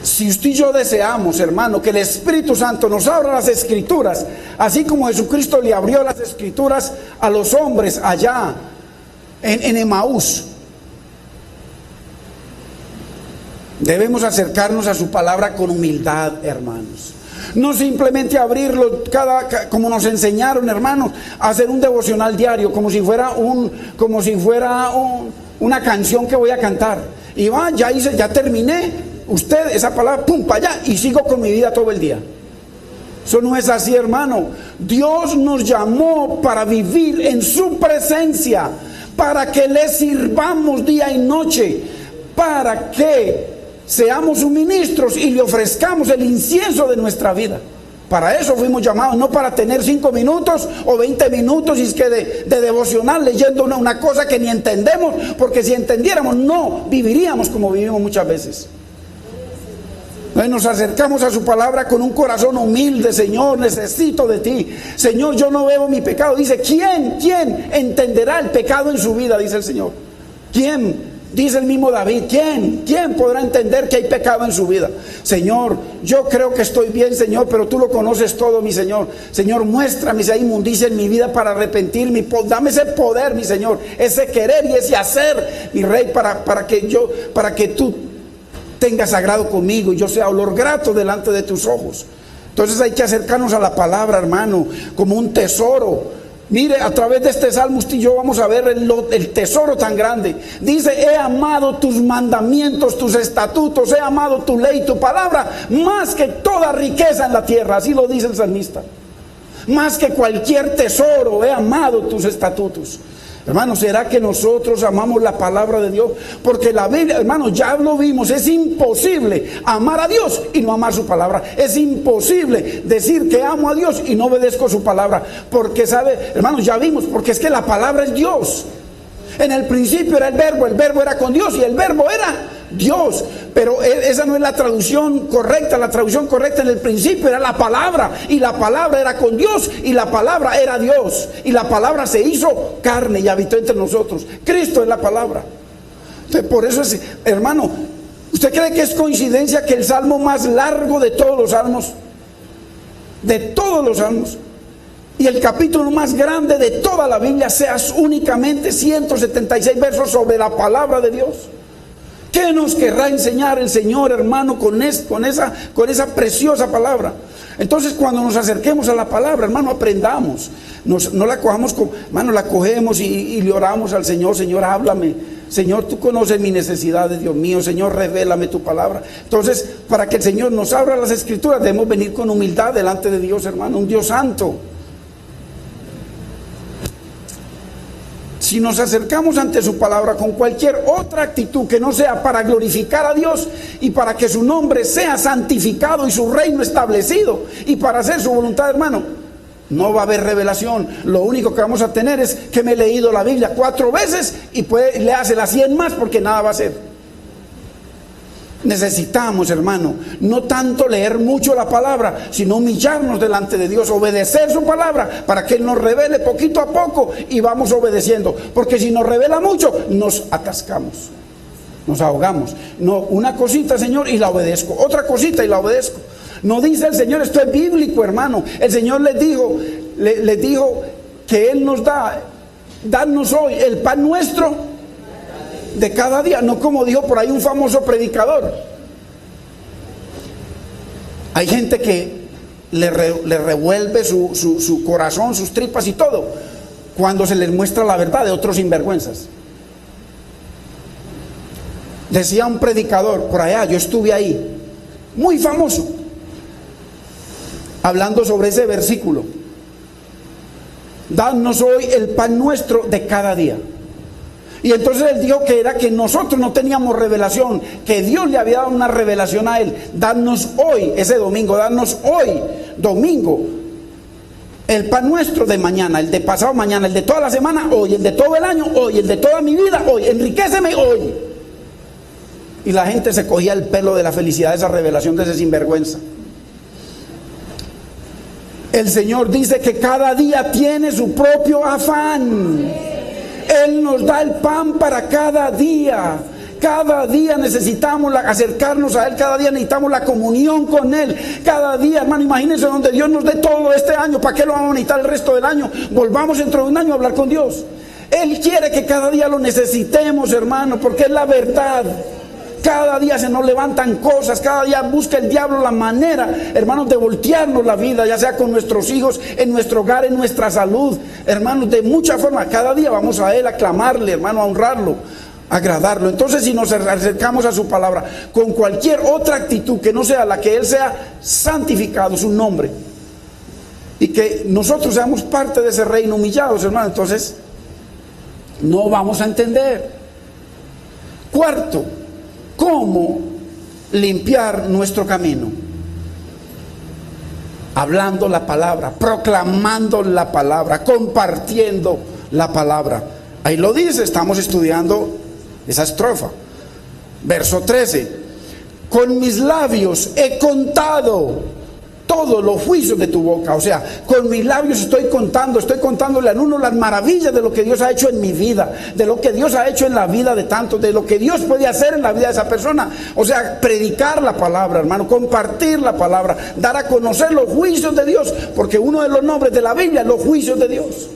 Si usted y yo deseamos, hermano, que el Espíritu Santo nos abra las Escrituras, así como Jesucristo le abrió las Escrituras a los hombres allá en Emaús, debemos acercarnos a su palabra con humildad, hermanos. No simplemente abrirlo como nos enseñaron, hermanos, a hacer un devocional diario, como si fuera una canción que voy a cantar. Y va, ya terminé. Usted, esa palabra, pum, para allá, y sigo con mi vida todo el día. Eso no es así, hermano. Dios nos llamó para vivir en su presencia, para que le sirvamos día y noche, para que seamos sus ministros y le ofrezcamos el incienso de nuestra vida. Para eso fuimos llamados, no para tener 5 minutos o 20 minutos y es que de devocional leyendo una cosa que ni entendemos, porque si entendiéramos no viviríamos como vivimos muchas veces. Nos acercamos a su palabra con un corazón humilde. Señor, necesito de ti. Señor, yo no veo mi pecado. Dice, ¿quién entenderá el pecado en su vida? Dice el Señor. ¿Quién? Dice el mismo David, ¿quién podrá entender que hay pecado en su vida? Señor, yo creo que estoy bien, Señor, pero tú lo conoces todo, mi Señor. Señor, muéstrame si hay inmundicia en mi vida para arrepentirme. Dame ese poder, mi Señor, ese querer y ese hacer, mi Rey, para que tú tengas agrado conmigo y yo sea olor grato delante de tus ojos. Entonces hay que acercarnos a la palabra, hermano, como un tesoro. Mire, a través de este salmo usted y yo vamos a ver el tesoro tan grande. Dice, he amado tus mandamientos, tus estatutos, he amado tu ley, tu palabra, más que toda riqueza en la tierra. Así lo dice el salmista. Más que cualquier tesoro, he amado tus estatutos. Hermanos, ¿será que nosotros amamos la palabra de Dios? Porque la Biblia, hermanos, ya lo vimos, es imposible amar a Dios y no amar su palabra. Es imposible decir que amo a Dios y no obedezco su palabra. Porque, ¿sabe? Hermanos, ya vimos, porque es que la palabra es Dios. En el principio era el verbo era con Dios y el verbo era Dios. Pero esa no es la traducción correcta. La traducción correcta en el principio era la palabra, y la palabra era con Dios y la palabra era Dios, y la palabra se hizo carne y habitó entre nosotros. Cristo es la palabra. Entonces, por eso es, hermano, ¿usted cree que es coincidencia que el salmo más largo de todos los salmos, y el capítulo más grande de toda la Biblia sea únicamente 176 versos sobre la palabra de Dios? ¿Qué nos querrá enseñar el Señor, hermano, con esa preciosa palabra? Entonces, cuando nos acerquemos a la palabra, hermano, aprendamos. No la cojamos, hermano, la cogemos y le oramos al Señor. Señor, háblame. Señor, tú conoces mis necesidades, Dios mío. Señor, revélame tu palabra. Entonces, para que el Señor nos abra las Escrituras, debemos venir con humildad delante de Dios, hermano, un Dios santo. Si nos acercamos ante su palabra con cualquier otra actitud que no sea para glorificar a Dios y para que su nombre sea santificado y su reino establecido y para hacer su voluntad, hermano, no va a haber revelación. Lo único que vamos a tener es que me he leído la Biblia 4 veces y le hace las 100 más, porque nada va a ser. Necesitamos, hermano, no tanto leer mucho la palabra, sino humillarnos delante de Dios, obedecer su palabra para que Él nos revele poquito a poco y vamos obedeciendo. Porque si nos revela mucho, nos atascamos, nos ahogamos. No, una cosita, Señor, y la obedezco. Otra cosita y la obedezco. No dice el Señor, esto es bíblico, hermano. El Señor les dijo que Él nos danos hoy el pan nuestro de cada día, no como dijo por ahí un famoso predicador. Hay gente que le revuelve su corazón, sus tripas y todo, cuando se les muestra la verdad de otros sinvergüenzas. Decía un predicador por allá, yo estuve ahí, muy famoso, hablando sobre ese versículo: danos hoy el pan nuestro de cada día. Y entonces él dijo que era que nosotros no teníamos revelación, que Dios le había dado una revelación a él. Danos hoy, ese domingo, danos hoy, domingo, el pan nuestro de mañana, el de pasado mañana, el de toda la semana, hoy, el de todo el año, hoy, el de toda mi vida, hoy, enriquéceme hoy. Y la gente se cogía el pelo de la felicidad de esa revelación de ese sinvergüenza. El Señor dice que cada día tiene su propio afán. Él nos da el pan para cada día. Cada día necesitamos acercarnos a Él, cada día necesitamos la comunión con Él. Cada día, hermano, imagínense donde Dios nos dé todo este año. ¿Para qué lo vamos a necesitar el resto del año? Volvamos dentro de un año a hablar con Dios. Él quiere que cada día lo necesitemos, hermano, porque es la verdad. Cada día se nos levantan cosas, cada día busca el diablo la manera, hermanos, de voltearnos la vida, ya sea con nuestros hijos, en nuestro hogar, en nuestra salud, hermanos, de muchas formas. Cada día vamos a Él a clamarle, hermano, a honrarlo, a agradarlo. Entonces, si nos acercamos a su palabra con cualquier otra actitud que no sea la que Él sea santificado, su nombre, y que nosotros seamos parte de ese reino humillados, hermano, entonces no vamos a entender. Cuarto, ¿cómo limpiar nuestro camino? Hablando la palabra, proclamando la palabra, compartiendo la palabra. Ahí lo dice, estamos estudiando esa estrofa. Verso 13. Con mis labios he contado todos los juicios de tu boca. O sea, con mis labios estoy contándole a uno las maravillas de lo que Dios ha hecho en mi vida, de lo que Dios ha hecho en la vida de tantos, de lo que Dios puede hacer en la vida de esa persona. O sea, predicar la palabra, hermano, compartir la palabra, dar a conocer los juicios de Dios, porque uno de los nombres de la Biblia es los juicios de Dios.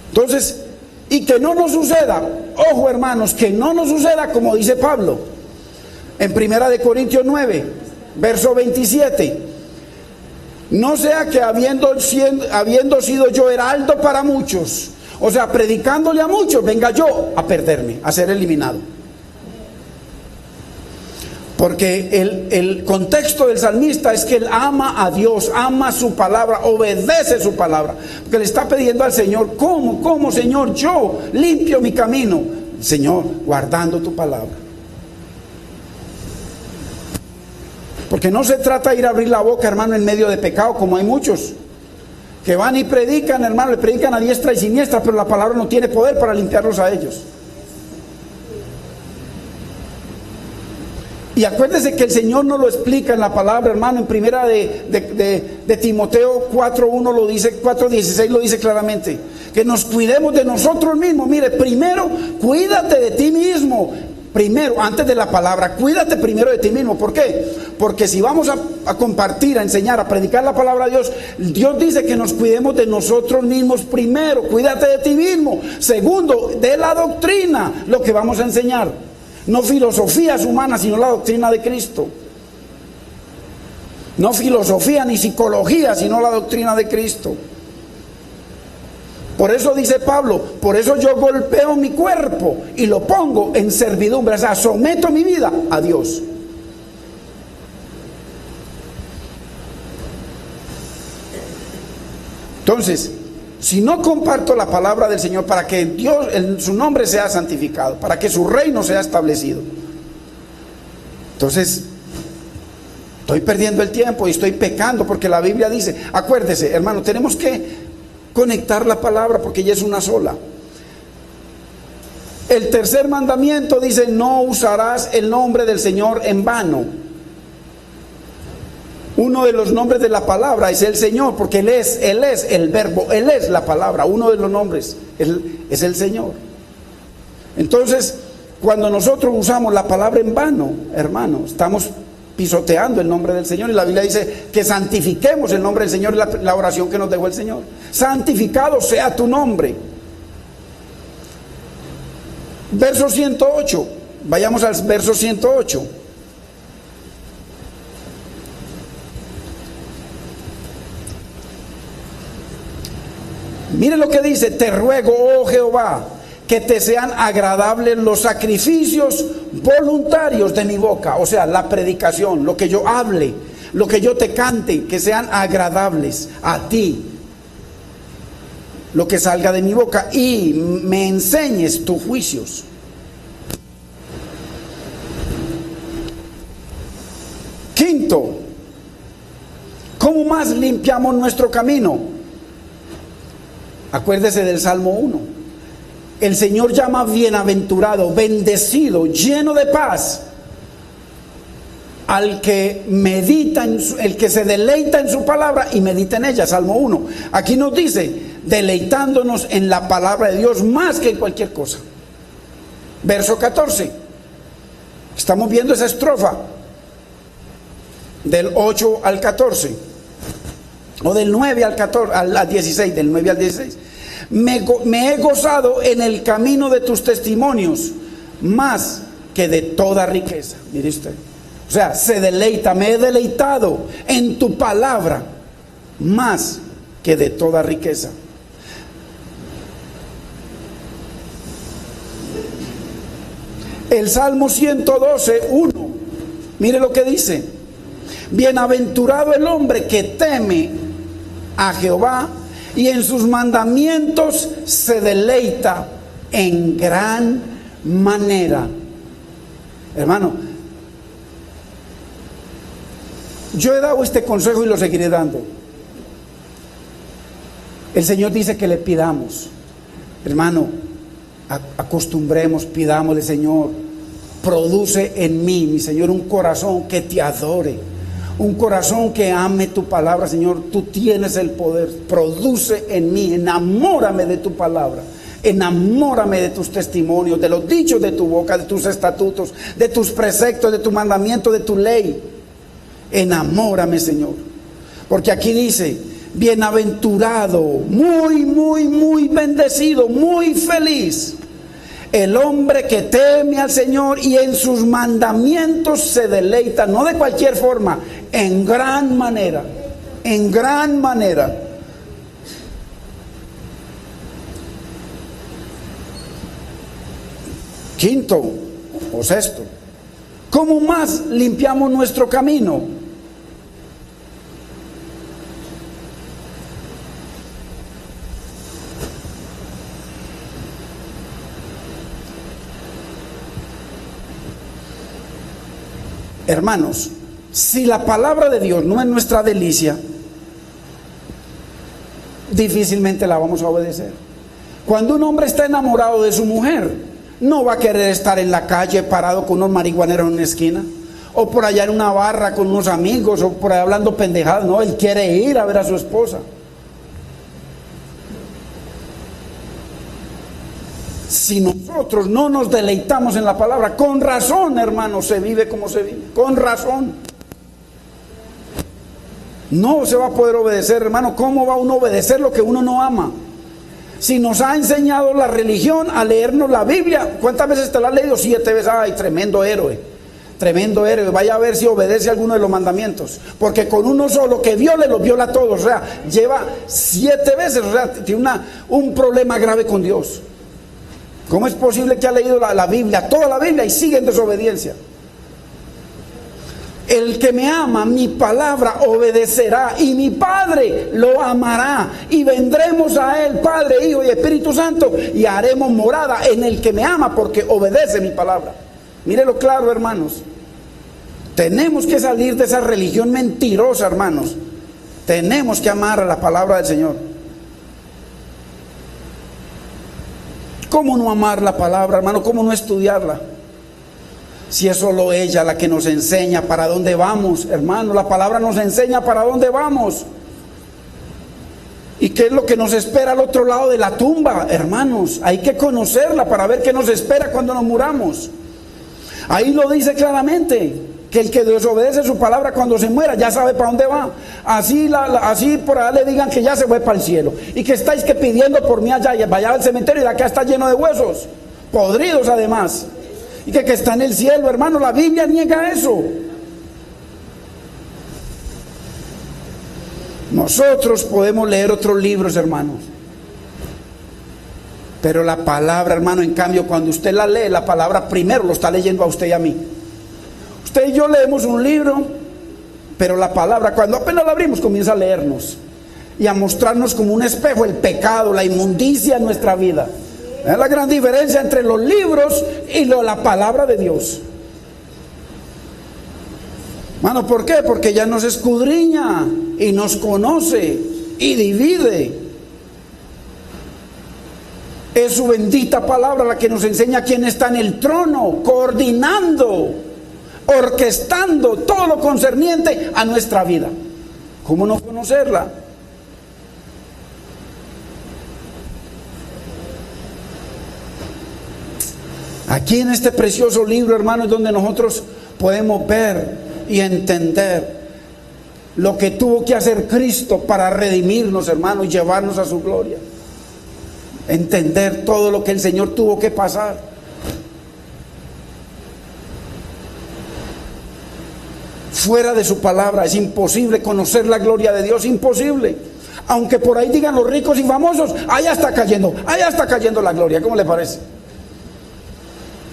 Entonces, y que no nos suceda, ojo, hermanos, que no nos suceda como dice Pablo en 1 Corintios 9, verso 27. No sea que habiendo sido yo heraldo para muchos, o sea, predicándole a muchos, venga yo a perderme, a ser eliminado. Porque el contexto del salmista es que él ama a Dios, ama su palabra, obedece su palabra. Porque le está pidiendo al Señor, ¿cómo, Señor? Yo limpio mi camino. Señor, guardando tu palabra. Porque no se trata de ir a abrir la boca, hermano, en medio de pecado, como hay muchos que van y predican, hermano, le predican a diestra y siniestra, pero la palabra no tiene poder para limpiarlos a ellos. Y acuérdese que el Señor nos lo explica en la palabra, hermano, en primera de Timoteo 4:1 lo dice, 4:16 lo dice claramente, que nos cuidemos de nosotros mismos. Mire, primero, cuídate de ti mismo. Primero, antes de la palabra, cuídate primero de ti mismo. ¿Por qué? Porque si vamos a compartir, a enseñar, a predicar la palabra de Dios, Dios dice que nos cuidemos de nosotros mismos primero. Cuídate de ti mismo. Segundo, de la doctrina, lo que vamos a enseñar. No filosofías humanas, sino la doctrina de Cristo. No filosofía ni psicología, sino la doctrina de Cristo. Por eso dice Pablo, por eso yo golpeo mi cuerpo y lo pongo en servidumbre, o sea, someto mi vida a Dios. Entonces, si no comparto la palabra del Señor para que Dios, su nombre sea santificado, para que su reino sea establecido, entonces estoy perdiendo el tiempo y estoy pecando, porque la Biblia dice, acuérdese, hermano, tenemos que conectar la palabra porque ella es una sola. El tercer mandamiento dice, no usarás el nombre del Señor en vano. Uno de los nombres de la palabra es el Señor, porque Él es el verbo, Él es la palabra, uno de los nombres es el Señor. Entonces, cuando nosotros usamos la palabra en vano, hermano, estamos pisoteando el nombre del Señor. Y la Biblia dice que santifiquemos el nombre del Señor, la oración que nos dejó el Señor. Santificado sea tu nombre. Verso 108, vayamos al verso 108. Mire lo que dice, te ruego, oh Jehová, que te sean agradables los sacrificios voluntarios de mi boca. O sea, la predicación, lo que yo hable, lo que yo te cante, que sean agradables a ti. Lo que salga de mi boca, y me enseñes tus juicios. Quinto, ¿cómo más limpiamos nuestro camino? Acuérdese del Salmo 1. El Señor llama bienaventurado, bendecido, lleno de paz al que medita, el que se deleita en su palabra y medita en ella. Salmo 1. Aquí nos dice, deleitándonos en la palabra de Dios más que en cualquier cosa. verso 14. Estamos viendo esa estrofa del 8 al 14, o del 9 al 14, al 16, del 9 al 16. Me he gozado en el camino de tus testimonios, más que de toda riqueza. Mire usted, o sea, se deleita, me he deleitado en tu palabra, más que de toda riqueza. El Salmo 112, 1, mire lo que dice: bienaventurado el hombre que teme a Jehová y en sus mandamientos se deleita en gran manera. Hermano, yo he dado este consejo y lo seguiré dando. El Señor dice que le pidamos. Hermano, acostumbremos, pidámosle: Señor, produce en mí, mi Señor, un corazón que te adore, un corazón que ame tu palabra. Señor, tú tienes el poder. Produce en mí, enamórame de tu palabra, enamórame de tus testimonios, de los dichos de tu boca, de tus estatutos, de tus preceptos, de tu mandamiento, de tu ley. Enamórame, Señor, porque aquí dice: bienaventurado, muy bendecido, muy feliz el hombre que teme al Señor y en sus mandamientos se deleita, no de cualquier forma, en gran manera, en gran manera. Quinto o sexto, ¿cómo más limpiamos nuestro camino? Hermanos, si la palabra de Dios no es nuestra delicia, difícilmente la vamos a obedecer. Cuando un hombre está enamorado de su mujer, no va a querer estar en la calle parado con unos marihuaneros en una esquina, o por allá en una barra con unos amigos, o por ahí hablando pendejadas. No, él quiere ir a ver a su esposa. Si nosotros no nos deleitamos en la palabra, con razón, hermano, se vive como se vive, con razón. No se va a poder obedecer, hermano. ¿Cómo va uno a obedecer lo que uno no ama? Si nos ha enseñado la religión a leernos la Biblia, ¿cuántas veces te la has leído? 7 veces. Ay, tremendo héroe, tremendo héroe. Vaya a ver si obedece alguno de los mandamientos, porque con uno solo que viole, los viola a todos. O sea, lleva 7 veces, o sea, tiene un problema grave con Dios. ¿Cómo es posible que ha leído la Biblia, toda la Biblia, y sigue en desobediencia? El que me ama, mi palabra obedecerá, y mi Padre lo amará, y vendremos a él, Padre, Hijo y Espíritu Santo, y haremos morada en el que me ama, porque obedece mi palabra. Mírelo claro, hermanos. Tenemos que salir de esa religión mentirosa, hermanos. Tenemos que amar a la palabra del Señor. ¿Cómo no amar la palabra, hermano? ¿Cómo no estudiarla? Si es solo ella la que nos enseña para dónde vamos, hermano. La palabra nos enseña para dónde vamos. ¿Y qué es lo que nos espera al otro lado de la tumba, hermanos? Hay que conocerla para ver qué nos espera cuando nos muramos. Ahí lo dice claramente, que el que desobedece su palabra cuando se muera ya sabe para dónde va. Así por allá le digan que ya se fue para el cielo, y que estáis que pidiendo por mí allá, y vaya al cementerio y de acá está lleno de huesos podridos además, y que está en el cielo. Hermano, la Biblia niega eso. Nosotros podemos leer otros libros, hermanos, pero la palabra, hermano, en cambio, cuando usted la lee, la palabra primero lo está leyendo a usted y a mí. Usted y yo leemos un libro, pero la palabra, cuando apenas la abrimos, comienza a leernos y a mostrarnos como un espejo el pecado, la inmundicia en nuestra vida. Es la gran diferencia entre los libros y la palabra de Dios. Mano, ¿por qué? Porque ya nos escudriña y nos conoce y divide. Es su bendita palabra la que nos enseña quién está en el trono, coordinando, orquestando todo lo concerniente a nuestra vida. ¿Cómo no conocerla? Aquí en este precioso libro, hermanos, es donde nosotros podemos ver y entender lo que tuvo que hacer Cristo para redimirnos, hermanos, y llevarnos a su gloria. Entender todo lo que el Señor tuvo que pasar. Fuera de su palabra es imposible conocer la gloria de Dios, imposible. Aunque por ahí digan los ricos y famosos, allá está cayendo la gloria. ¿Cómo le parece?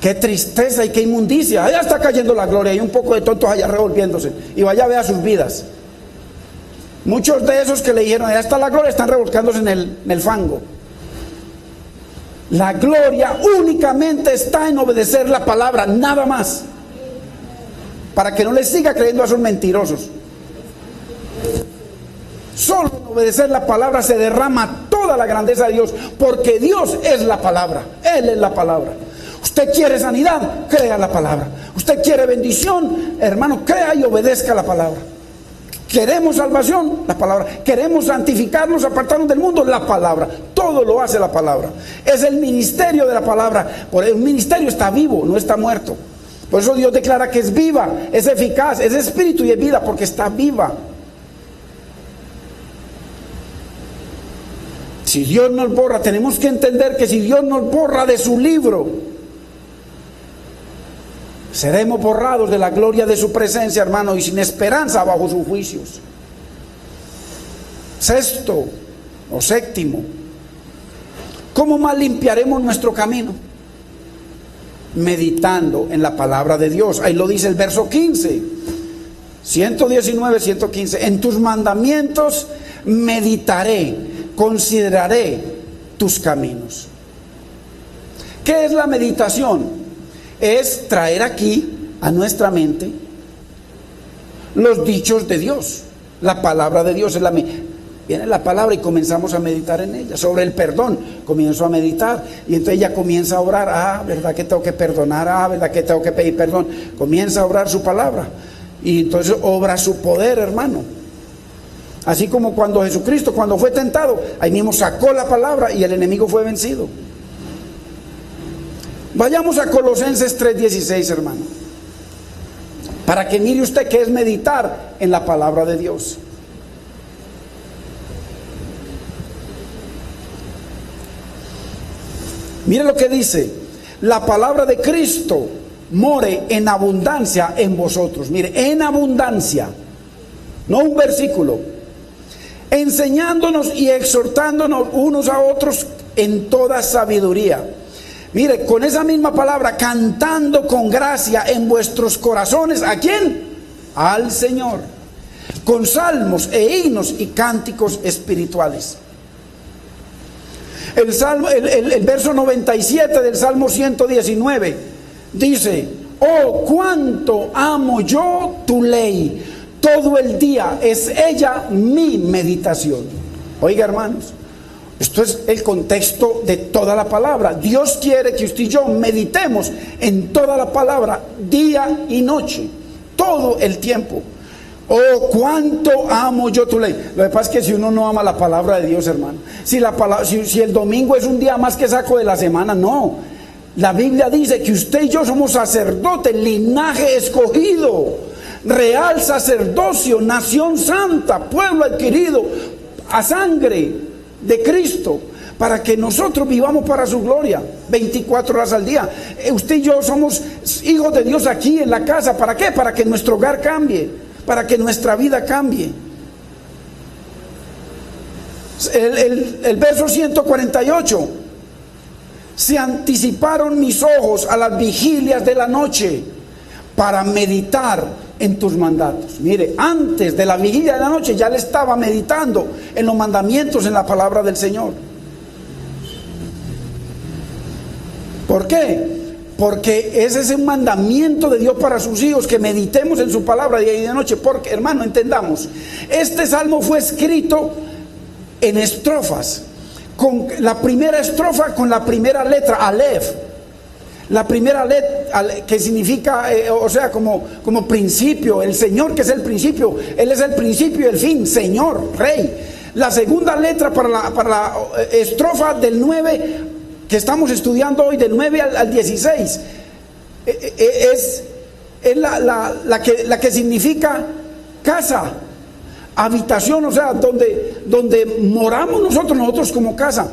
Qué tristeza y qué inmundicia. Allá está cayendo la gloria y un poco de tontos allá revolviéndose. Y vaya a ver sus vidas. Muchos de esos que le dijeron, allá está la gloria, están revolcándose en el fango. La gloria únicamente está en obedecer la palabra, nada más. Para que no les siga creyendo a esos mentirosos. Solo en obedecer la palabra se derrama toda la grandeza de Dios, porque Dios es la palabra, Él es la palabra. Usted quiere sanidad, crea la palabra. Usted quiere bendición, hermano, crea y obedezca la palabra. Queremos salvación, la palabra. Queremos santificarnos, apartarnos del mundo, la palabra. Todo lo hace la palabra. Es el ministerio de la palabra. Por el ministerio está vivo, no está muerto. Por eso Dios declara que es viva, es eficaz, es espíritu y es vida, porque está viva. Si Dios nos borra, tenemos que entender que si Dios nos borra de su libro, seremos borrados de la gloria de su presencia, hermano, y sin esperanza bajo sus juicios. Sexto o séptimo, ¿cómo más limpiaremos nuestro camino? Meditando en la palabra de Dios. Ahí lo dice el verso 15, 119, 115. En tus mandamientos meditaré, consideraré tus caminos. ¿Qué es la meditación? Es traer aquí a nuestra mente los dichos de Dios. La palabra de Dios es viene la palabra y comenzamos a meditar en ella. Sobre el perdón comienzo a meditar y entonces ella comienza a orar. Ah, verdad que tengo que perdonar. Ah, verdad que tengo que pedir perdón. Comienza a orar su palabra y entonces obra su poder, hermano. Así como cuando Jesucristo, cuando fue tentado, ahí mismo sacó la palabra y el enemigo fue vencido. Vayamos a Colosenses 3:16, hermano, para que mire usted qué es meditar en la palabra de Dios. Mire lo que dice: la palabra de Cristo more en abundancia en vosotros. Mire, en abundancia, no un versículo. Enseñándonos y exhortándonos unos a otros en toda sabiduría. Mire, con esa misma palabra, cantando con gracia en vuestros corazones. ¿A quién? Al Señor. Con salmos e himnos y cánticos espirituales. El verso 97 del Salmo 119 dice: oh, cuánto amo yo tu ley, todo el día es ella mi meditación. Oiga, hermanos, esto es el contexto de toda la palabra. Dios quiere que usted y yo meditemos en toda la palabra, día y noche, todo el tiempo. Oh, cuánto amo yo tu ley. Lo que pasa es que si uno no ama la palabra de Dios, hermano, si el domingo es un día más que saco de la semana, no. La Biblia dice que usted y yo somos sacerdotes, linaje escogido, real sacerdocio, nación santa, pueblo adquirido a sangre de Cristo, para que nosotros vivamos para su gloria 24 horas al día. Usted y yo somos hijos de Dios aquí en la casa. ¿Para qué? Para que nuestro hogar cambie, para que nuestra vida cambie. El verso 148: se anticiparon mis ojos a las vigilias de la noche para meditar en tus mandatos. Mire, antes de la vigilia de la noche ya le estaba meditando en los mandamientos, en la palabra del Señor. ¿Por qué? Porque ese es un mandamiento de Dios para sus hijos, que meditemos en su palabra día y de noche. Porque, hermano, entendamos, este salmo fue escrito en estrofas, con la primera estrofa con la primera letra, Aleph. La primera letra que significa, como principio, el Señor, que es el principio. Él es el principio y el fin, Señor, Rey. La segunda letra para la estrofa del 9, que estamos estudiando hoy, del 9 al 16, es la que significa casa, habitación, o sea, donde moramos nosotros como casa.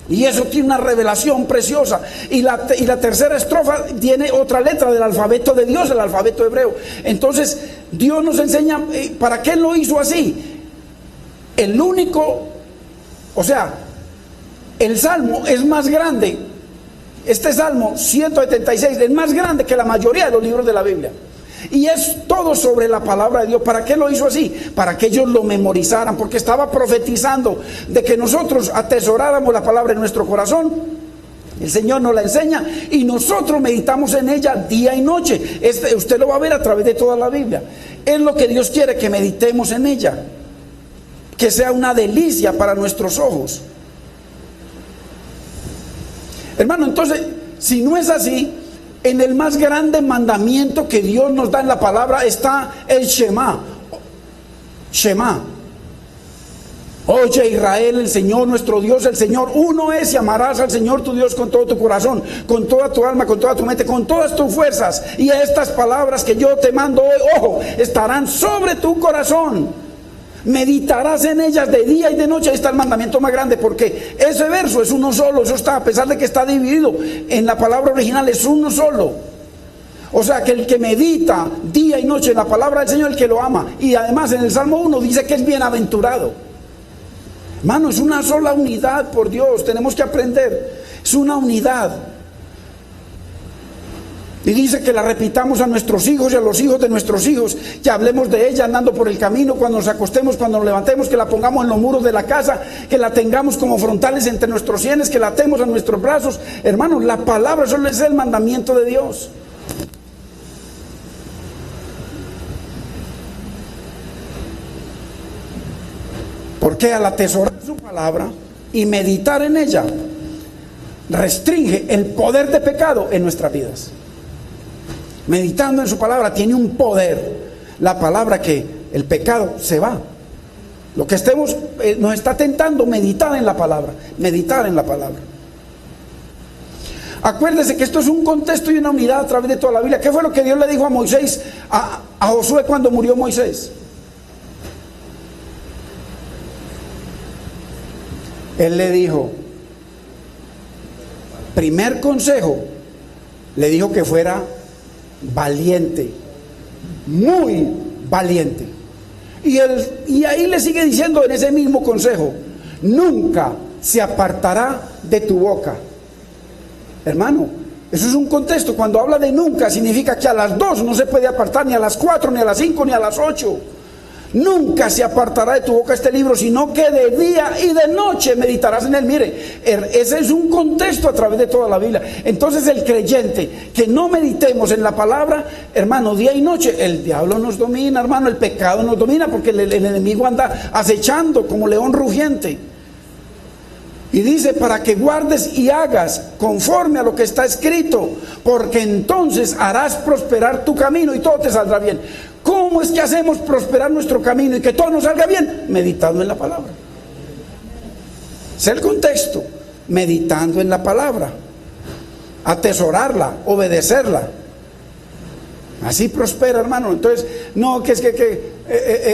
Y eso tiene una revelación preciosa. Y la tercera estrofa tiene otra letra del alfabeto de Dios, el alfabeto hebreo. Entonces Dios nos enseña para qué lo hizo así. El único, o sea, el salmo es más grande. Este salmo 176 es más grande que la mayoría de los libros de la Biblia. Y es todo sobre la palabra de Dios. ¿Para qué lo hizo así? Para que ellos lo memorizaran, porque estaba profetizando de que nosotros atesoráramos la palabra en nuestro corazón. El Señor nos la enseña y nosotros meditamos en ella día y noche. Usted lo va a ver a través de toda la Biblia. Es lo que Dios quiere, que meditemos en ella, que sea una delicia para nuestros ojos. Hermano, entonces, si no es así, en el más grande mandamiento que Dios nos da en la palabra está el Shema. Shema. Oye Israel, el Señor nuestro Dios, el Señor uno es, y amarás al Señor tu Dios con todo tu corazón, con toda tu alma, con toda tu mente, con todas tus fuerzas. Y estas palabras que yo te mando hoy, ojo, estarán sobre tu corazón. Meditarás en ellas de día y de noche. Ahí está el mandamiento más grande, porque ese verso es uno solo. Eso está, a pesar de que está dividido en la palabra original, es uno solo. O sea que el que medita día y noche en la palabra del Señor, el que lo ama. Y además en el Salmo 1 dice que es bienaventurado. Hermano, es una sola unidad, por Dios, tenemos que aprender. Es una unidad. Y dice que la repitamos a nuestros hijos y a los hijos de nuestros hijos, que hablemos de ella andando por el camino, cuando nos acostemos, cuando nos levantemos, que la pongamos en los muros de la casa, que la tengamos como frontales entre nuestros sienes, que la atemos a nuestros brazos. Hermanos, la palabra solo es el mandamiento de Dios. Porque al atesorar su palabra y meditar en ella, restringe el poder de pecado en nuestras vidas. Meditando en su palabra tiene un poder. La palabra, que el pecado se va. Lo que estemos nos está tentando, meditar en la palabra. Meditar en la palabra. Acuérdese que esto es un contexto y una unidad a través de toda la Biblia. ¿Qué fue lo que Dios le dijo a Moisés, a Josué cuando murió Moisés? Él le dijo, primer consejo, le dijo que fuera valiente, muy valiente. Y ahí le sigue diciendo en ese mismo consejo, nunca se apartará de tu boca. Hermano, eso es un contexto. Cuando habla de nunca, significa que a las 2 no se puede apartar, ni a las 4, ni a las 5, ni a las 8. Nunca se apartará de tu boca este libro, sino que de día y de noche meditarás en él. Mire, ese es un contexto a través de toda la Biblia. Entonces el creyente que no meditemos en la palabra, hermano, día y noche, el diablo nos domina, hermano, el pecado nos domina, porque el enemigo anda acechando como león rugiente. Y dice, para que guardes y hagas conforme a lo que está escrito, porque entonces harás prosperar tu camino y todo te saldrá bien. ¿Cómo es que hacemos prosperar nuestro camino y que todo nos salga bien? Meditando en la palabra. Es el contexto. Meditando en la palabra. Atesorarla, obedecerla. Así prospera, hermano. Entonces, no, que es que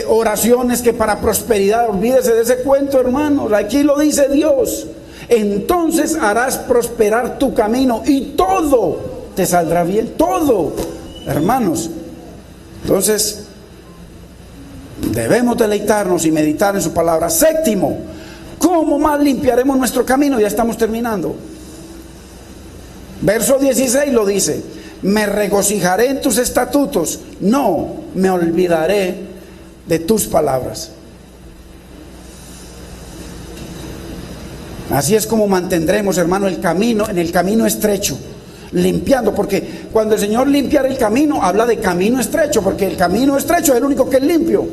oraciones que para prosperidad, olvídese de ese cuento, hermano. Aquí lo dice Dios. Entonces harás prosperar tu camino y todo te saldrá bien. Todo, hermanos. Entonces, debemos deleitarnos y meditar en su palabra. Séptimo, ¿cómo más limpiaremos nuestro camino? Ya estamos terminando. Verso 16 lo dice: me regocijaré en tus estatutos, no me olvidaré de tus palabras. Así es como mantendremos, hermano, el camino, en el camino estrecho, limpiando, porque cuando el Señor limpiara el camino, habla de camino estrecho, porque el camino estrecho es el único que es limpio.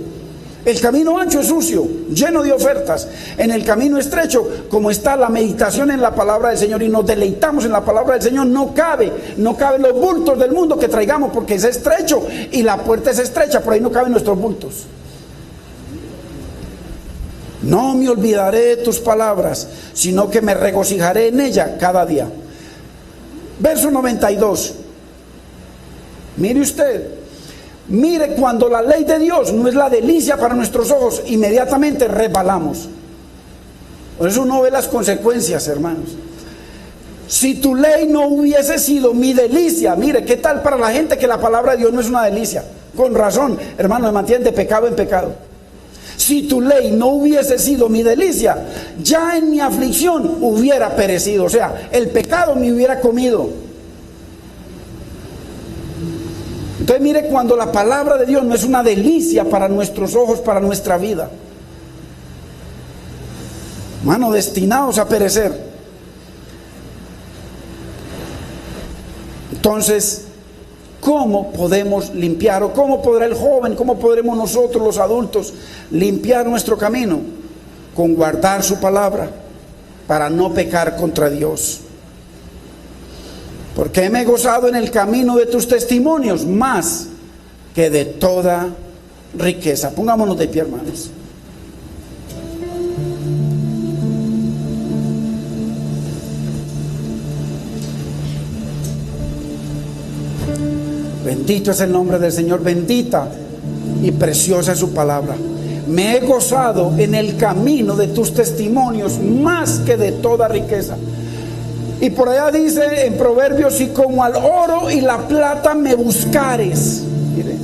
El camino ancho es sucio, lleno de ofertas. En el camino estrecho, como está la meditación en la palabra del Señor y nos deleitamos en la palabra del Señor, no caben los bultos del mundo que traigamos, porque es estrecho y la puerta es estrecha, por ahí no caben nuestros bultos. No me olvidaré de tus palabras, sino que me regocijaré en ella cada día. Verso 92. Mire usted, mire, cuando la ley de Dios no es la delicia para nuestros ojos, inmediatamente resbalamos. Por eso uno ve las consecuencias, hermanos. Si tu ley no hubiese sido mi delicia, mire, ¿qué tal para la gente que la palabra de Dios no es una delicia? Con razón, hermano, me mantienen de pecado en pecado. Si tu ley no hubiese sido mi delicia, ya en mi aflicción hubiera perecido. O sea, el pecado me hubiera comido. Entonces mire, cuando la palabra de Dios no es una delicia para nuestros ojos, para nuestra vida, hermano, destinados a perecer. Entonces, ¿cómo podemos limpiar? ¿O cómo podrá el joven, cómo podremos nosotros los adultos limpiar nuestro camino? Con guardar su palabra para no pecar contra Dios. Porque me he gozado en el camino de tus testimonios más que de toda riqueza. Pongámonos de pie, hermanos. Bendito es el nombre del Señor, bendita y preciosa es su palabra. Me he gozado en el camino de tus testimonios más que de toda riqueza. Y por allá dice en Proverbios: y como al oro y la plata me buscares. Mire,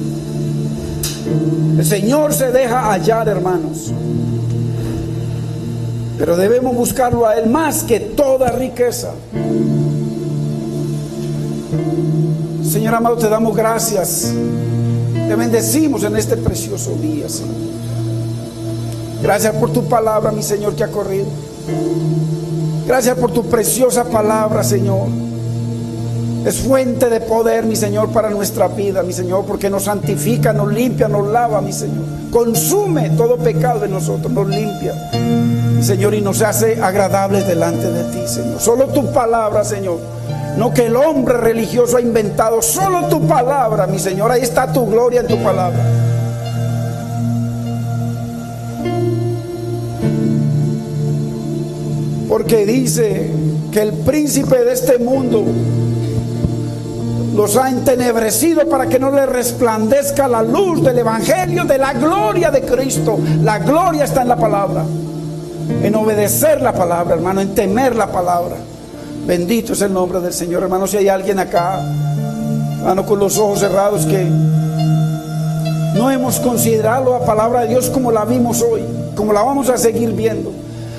el Señor se deja hallar, hermanos, pero debemos buscarlo a Él más que toda riqueza. Señor amado, te damos gracias, te bendecimos en este precioso día, Señor. Gracias por tu palabra, mi Señor, que ha corrido. Gracias por tu preciosa palabra, Señor. Es fuente de poder, mi Señor, para nuestra vida, mi Señor, porque nos santifica, nos limpia, nos lava, mi Señor. Consume todo pecado de nosotros, nos limpia, mi Señor, y nos hace agradables delante de ti, Señor. Solo tu palabra, Señor. No que el hombre religioso ha inventado, solo tu palabra, mi Señor. Ahí está tu gloria en tu palabra. Porque dice que el príncipe de este mundo los ha entenebrecido para que no le resplandezca la luz del evangelio de la gloria de Cristo. La gloria está en la palabra, en obedecer la palabra, hermano, en temer la palabra. Bendito es el nombre del Señor, hermano. Si hay alguien acá, hermano, con los ojos cerrados, que no hemos considerado la palabra de Dios como la vimos hoy, como la vamos a seguir viendo.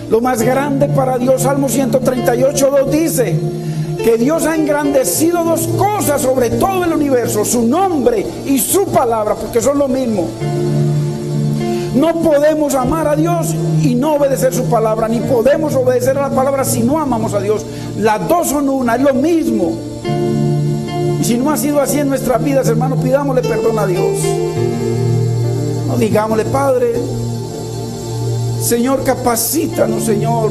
Lo más grande para Dios, Salmo 138:2 dice que Dios ha engrandecido dos cosas sobre todo el universo: su nombre y su palabra, porque son lo mismo. No podemos amar a Dios y no obedecer su palabra, ni podemos obedecer a la palabra si no amamos a Dios. Las dos son una, es lo mismo. Y si no ha sido así en nuestras vidas, hermanos, pidámosle perdón a Dios. No digámosle: Padre, Señor, capacítanos, Señor,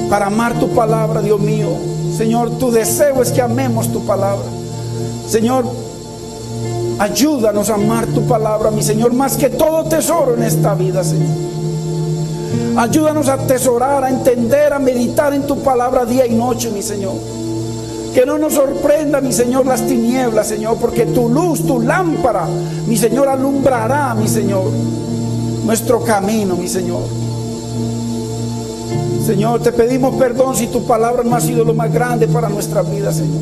para amar tu palabra, Dios mío. Señor, tu deseo es que amemos tu palabra. Señor, ayúdanos a amar tu palabra, mi Señor, más que todo tesoro en esta vida, Señor. Ayúdanos a atesorar, a entender, a meditar en tu palabra día y noche, mi Señor. Que no nos sorprenda, mi Señor, las tinieblas, Señor, porque tu luz, tu lámpara, mi Señor, alumbrará, mi Señor, nuestro camino, mi Señor. Señor, te pedimos perdón si tu palabra no ha sido lo más grande para nuestra vida, Señor.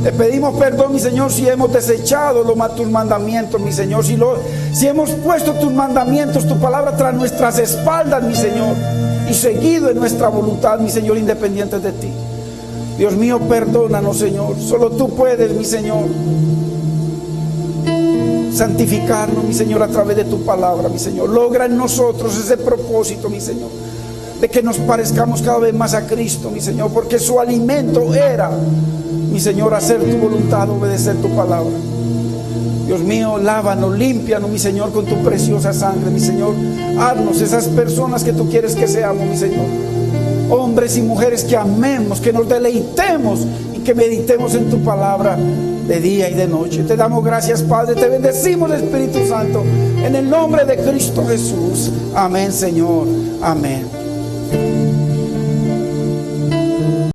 Te pedimos perdón, mi Señor, si hemos desechado tus mandamientos, mi Señor. Si hemos puesto tus mandamientos, tu palabra tras nuestras espaldas, mi Señor, y seguido en nuestra voluntad, mi Señor, independientes de ti. Dios mío, perdónanos, Señor. Solo tú puedes, mi Señor, santificarnos, mi Señor, a través de tu palabra, mi Señor. Logra en nosotros ese propósito, mi Señor, de que nos parezcamos cada vez más a Cristo, mi Señor, porque su alimento era, mi Señor, hacer tu voluntad, obedecer tu palabra. Dios mío, lávanos, límpianos, mi Señor, con tu preciosa sangre, mi Señor. Haznos esas personas que tú quieres que seamos, mi Señor. Hombres y mujeres que amemos, que nos deleitemos y que meditemos en tu palabra de día y de noche. Te damos gracias, Padre, te bendecimos, Espíritu Santo, en el nombre de Cristo Jesús. Amén, Señor, amén.